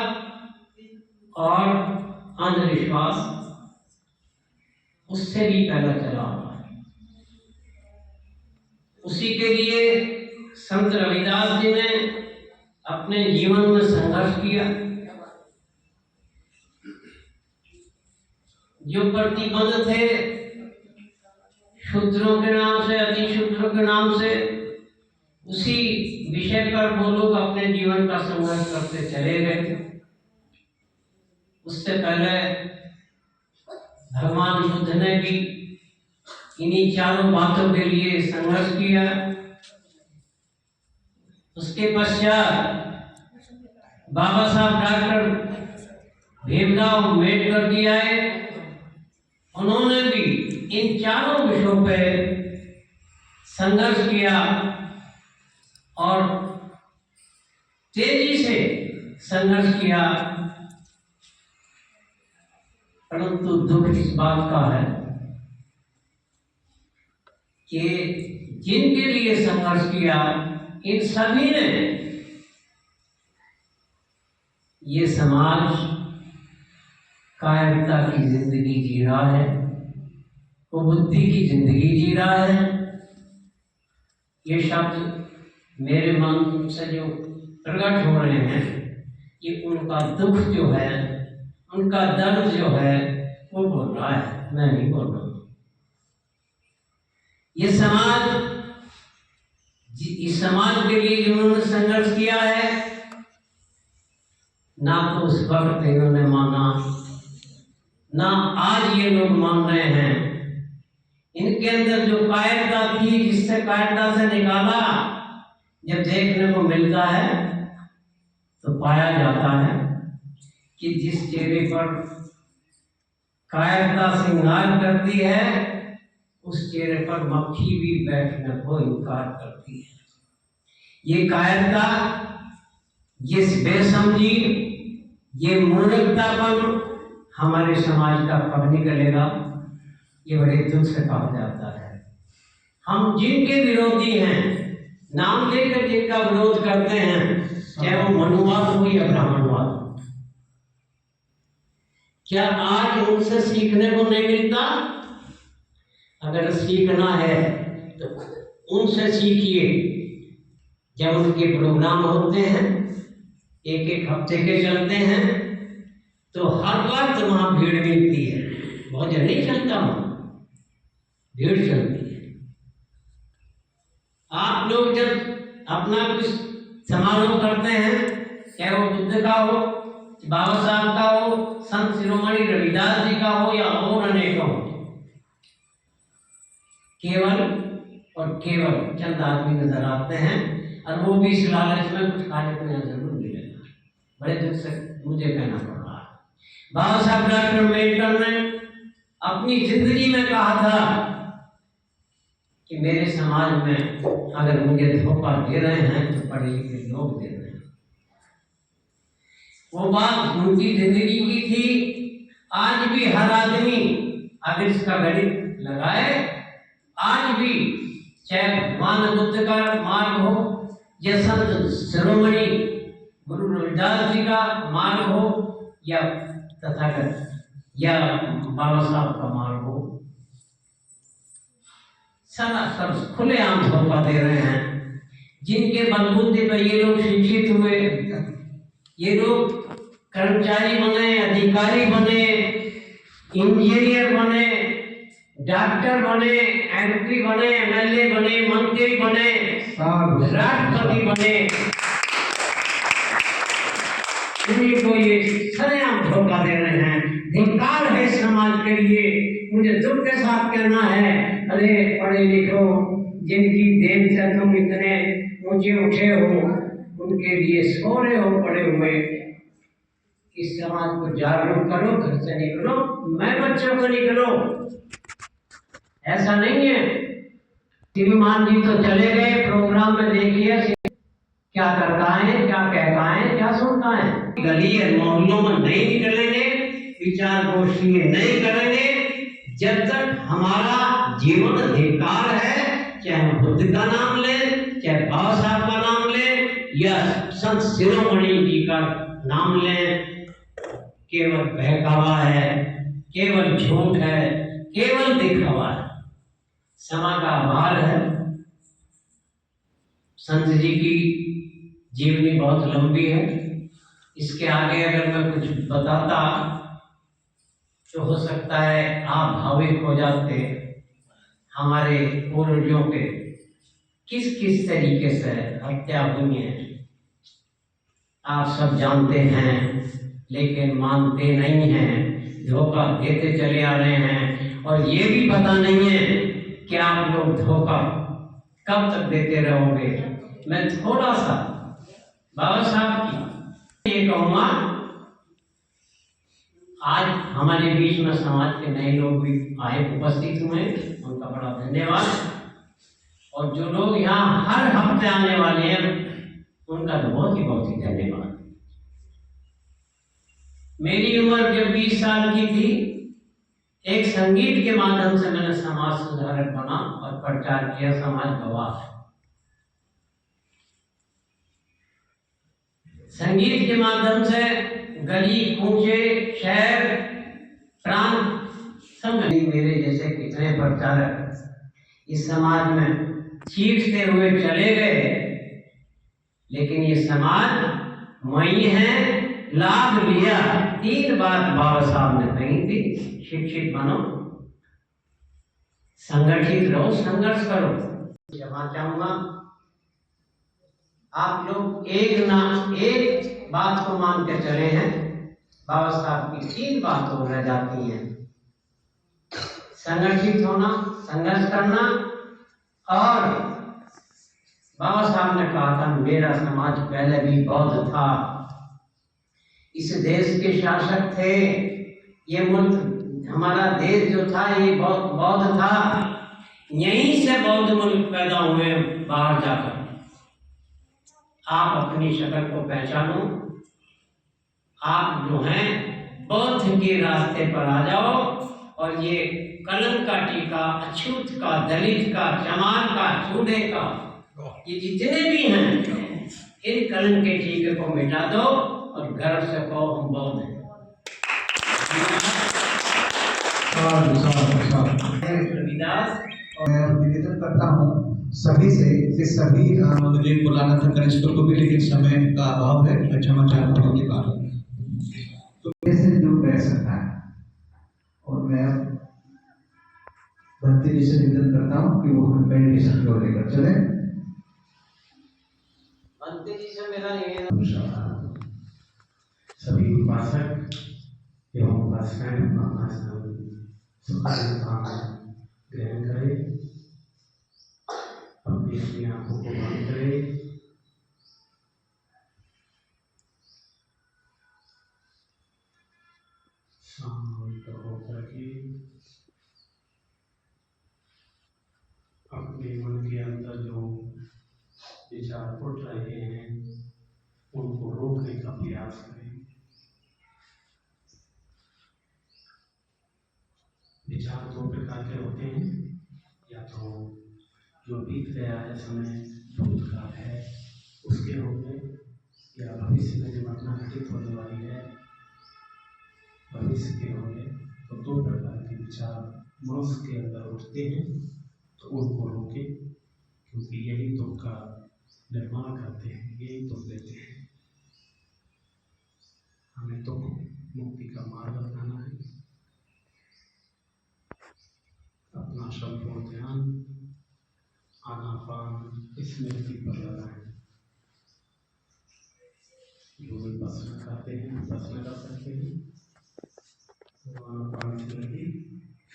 और अंधविश्वास उससे भी पहले चला हुआ है। उसी के लिए संत रविदास जी ने अपने जीवन में संघर्ष किया। जो प्रतिबंध थे शूद्रों के नाम से, अति शूद्रों के नाम से, उसी विषय पर वो लोग अपने जीवन का संघर्ष करते चले गए। उससे पहले भगवान बुद्ध ने भी इन्हीं चारों बातों के लिए संघर्ष किया। उसके पश्चात बाबा साहब डॉक्टर भीमराव अम्बेडकर जी आए। उन्होंने भी इन चारों विषयों पे संघर्ष किया और तेजी से संघर्ष किया। परंतु दुख इस बात का है कि जिनके लिए संघर्ष किया इन सभी ने ये समाज कायरता की जिंदगी जी रहा है, कुबुद्धि की जिंदगी जी रहा है। ये शब्द मेरे मन से जो प्रकट हो रहे हैं, ये उनका दुख जो है, उनका दर्द जो है, वो बोल रहा है, मैं नहीं बोल रहा हूँ। ये समाज, इस समाज के लिए जिन्होंने संघर्ष किया है, ना तो उस वक्त इन्होंने माना, ना आज ये लोग मान रहे हैं। इनके अंदर जो कायरता थी, जिससे कायरता से निकाला, जब देखने को मिलता है तो पाया जाता है कि जिस चेहरे पर कायरता श्रृंगार करती है, उस चेहरे पर मक्खी भी बैठने को इनकार करती है। ये कायरता, ये बेसमझी, ये मूर्खतापन हमारे समाज का कब निकलेगा, ये बड़े दुख से कहा जाता है। हम जिनके विरोधी हैं, नाम लेकर जिनका विरोध करते हैं, चाहे वो मनुवाद हो या ब्राह्मणवाद हो, क्या आज उनसे सीखने को नहीं मिलता? अगर सीखना है तो उनसे सीखिए। जब उनके प्रोग्राम होते हैं, एक एक हफ्ते के चलते हैं, तो हर वक्त वहाँ भीड़ मिलती है। भोजन नहीं चलता, वहाँ भीड़ चलती है। आप लोग जब अपना कुछ समारोह करते हैं, चाहे वो बुद्ध का हो, बाबा साहब का हो, संत शिरोमणि रविदास जी का हो, या और अनेकों, केवल और केवल चंद आदमी नजर आते हैं, और वो भी इस लालच में कुछ खाने को यहाँ जरूर मिलेगा। बड़े दुख से मुझे कहना पड़ रहा है। बाबा साहब डॉक्टर अम्बेडकर ने अपनी जिंदगी में कहा था कि मेरे समाज में अगर मुझे धोखा दे रहे हैं तो पढ़े लिखे लोग दे रहे हैं। वो बात उनकी जिंदगी की थी। आज भी हर आदमी अगर इसका गणित लगाए, आज भी चाहे भगवान बुद्ध का मार्ग हो, या संत शिरोमणि गुरु रविदास जी का मार्ग हो, या तथागत या बाबा साहब का मार्ग हो, सब खुलेआम धोखा दे रहे हैं। जिनके बलबूते पर ये लोग शिक्षित हुए, ये लोग कर्मचारी बने, अधिकारी बने, इंजीनियर बने, डॉक्टर बने, एमपी बने, एमएलए बने, मंत्री बने, राष्ट्रपति बने, उन्हीं को ये सरेआम धोखा दे रहे हैं। धिक्कार है समाज के लिए। मुझे दुख के साथ कहना है, अरे पढ़े लिखो, जिनकी देन से तुम इतने ऊंचे उठे हो, उनके लिए सो रहे हो पड़े हुए। इस समाज को जागरूक करो, घर से निकलो, मैं बच्चों को निकलो। ऐसा नहीं है। श्रीमान जी तो चले गए, प्रोग्राम में देखिए क्या करता है, क्या कहता है, क्या सुनता है। गली और मोहल्लों में नहीं निकलेंगे, विचार गोष्ठी नहीं करेंगे, जब तक हमारा जीवन अधिकार है। चाहे हम बुद्ध का नाम ले, चाहे बाबा साहब का नाम ले, या संत शिरोमणि जी का नाम ले, केवल बहकावा है, केवल झूठ है, केवल दिखावा है। समय का आभार है। संत जी की जीवनी बहुत लंबी है। इसके आगे अगर मैं कुछ बताता तो हो सकता है आप भावुक हो जाते। हमारे पूर्वजों के किस किस तरीके से हत्या हुई है आप सब जानते हैं, लेकिन मानते नहीं हैं, धोखा देते चले आ रहे हैं। और ये भी पता नहीं है कि आप लोग धोखा कब तक देते रहोगे। मैं थोड़ा सा बाबा साहब की ये कहूँगा, आज हमारे बीच में समाज के नए लोग भी आए, उपस्थित हुए, उनका बड़ा धन्यवाद। और जो लोग यहाँ हर हफ्ते आने वाले हैं, उनका तो बहुत ही धन्यवाद। मेरी उम्र जब 20 साल की थी, एक संगीत के माध्यम से मैंने समाज सुधारक बना और प्रचार किया, समाज गवाह है। संगीत के माध्यम से गली कूचे शहर प्रांत सब मेरे जैसे कितने प्रचारक इस समाज में चीखते हुए चले गए, लेकिन ये समाज वही है, लाभ लिया। 3 बात बाबा साहब ने कही थी, शिक्षित बनो, संगठित रहो, संघर्ष करो। क्षमा चाहूंगा, आप लोग एक बात को मान के चले हैं, बाबा साहब की 3 बातें रह जाती हैं, संगठित होना, संघर्ष करना, और बाबा साहब ने कहा था मेरा समाज पहले भी बौद्ध था, इस देश के शासक थे, ये मुल्क हमारा देश जो था ये बौद्ध था, यहीं से बौद्ध मुल्क पैदा हुए बाहर जाकर। आप अपनी शक्ल को पहचानो, आप जो हैं बौद्ध के रास्ते पर आ जाओ, और ये कलंक का टीका, अछूत का, दलित का, चमार का, चूड़े का, ये जितने भी हैं, इन कलंक के टीके को मिटा दो और गर्व से कहो हम बौद्ध हैं। रविदास। मैं निवेदन करता हूँ सभी से कि सभी मुझे बुलाना था कनिष्ठों को भी, लेकिन समय का अभाव है, मैं क्षमा चाहता हूँ कि बात तो कैसे जो बैठ सकता है। और मैं भक्ति जी से निवेदन करता हूँ कि वो हमें मेडिटेशन की ओर लेकर चले। भक्ति जी से मेरा निवेदन, सभी उपासक एवं उपासिकाएं अपना ग्रहण करें, अपनी आंखों को बंद करें, शांत होकर के अपने मन के अंदर जो विचार उठ रहे हैं उनको रोकने का प्रयास करें। विचार 2 प्रकार के होते हैं, या तो जो बीत गया है समय, भूतकाल है उसके होंगे, या भविष्य में जो घटना घटित होने वाली है भविष्य के होंगे। तो 2 प्रकार के विचार मनुष्य के अंदर उठते हैं, तो उनको रोके, क्योंकि यही दुख का निर्माण करते हैं, यही दुख देते हैं। हमें दुख मुक्ति का मार्ग अपनाना है। अपना संपूर्ण ध्यान आनापान स्मृति पर लगाएं। जो भी प्रश्न करते हैं प्रश्न कर सकते हैं। तो आनापान स्मृति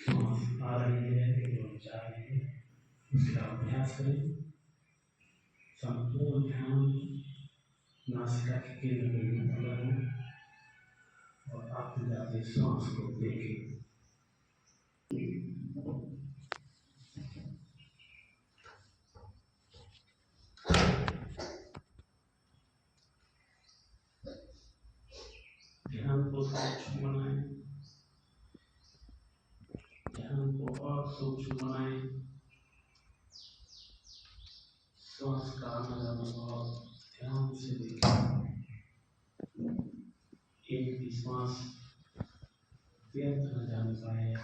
सांस आ रही है एवं जा रही है, उसका अभ्यास करें। संपूर्ण ध्यान नासिका के केंद्र में लगाएं और आप जाते सांस को देखें। ध्यान को सूक्ष्म बनाएं, ध्यान को और सूक्ष्म बनाएं। श्वास का अनुभव ध्यान से देखें। एक भी श्वास व्यर्थ न जाने पाए।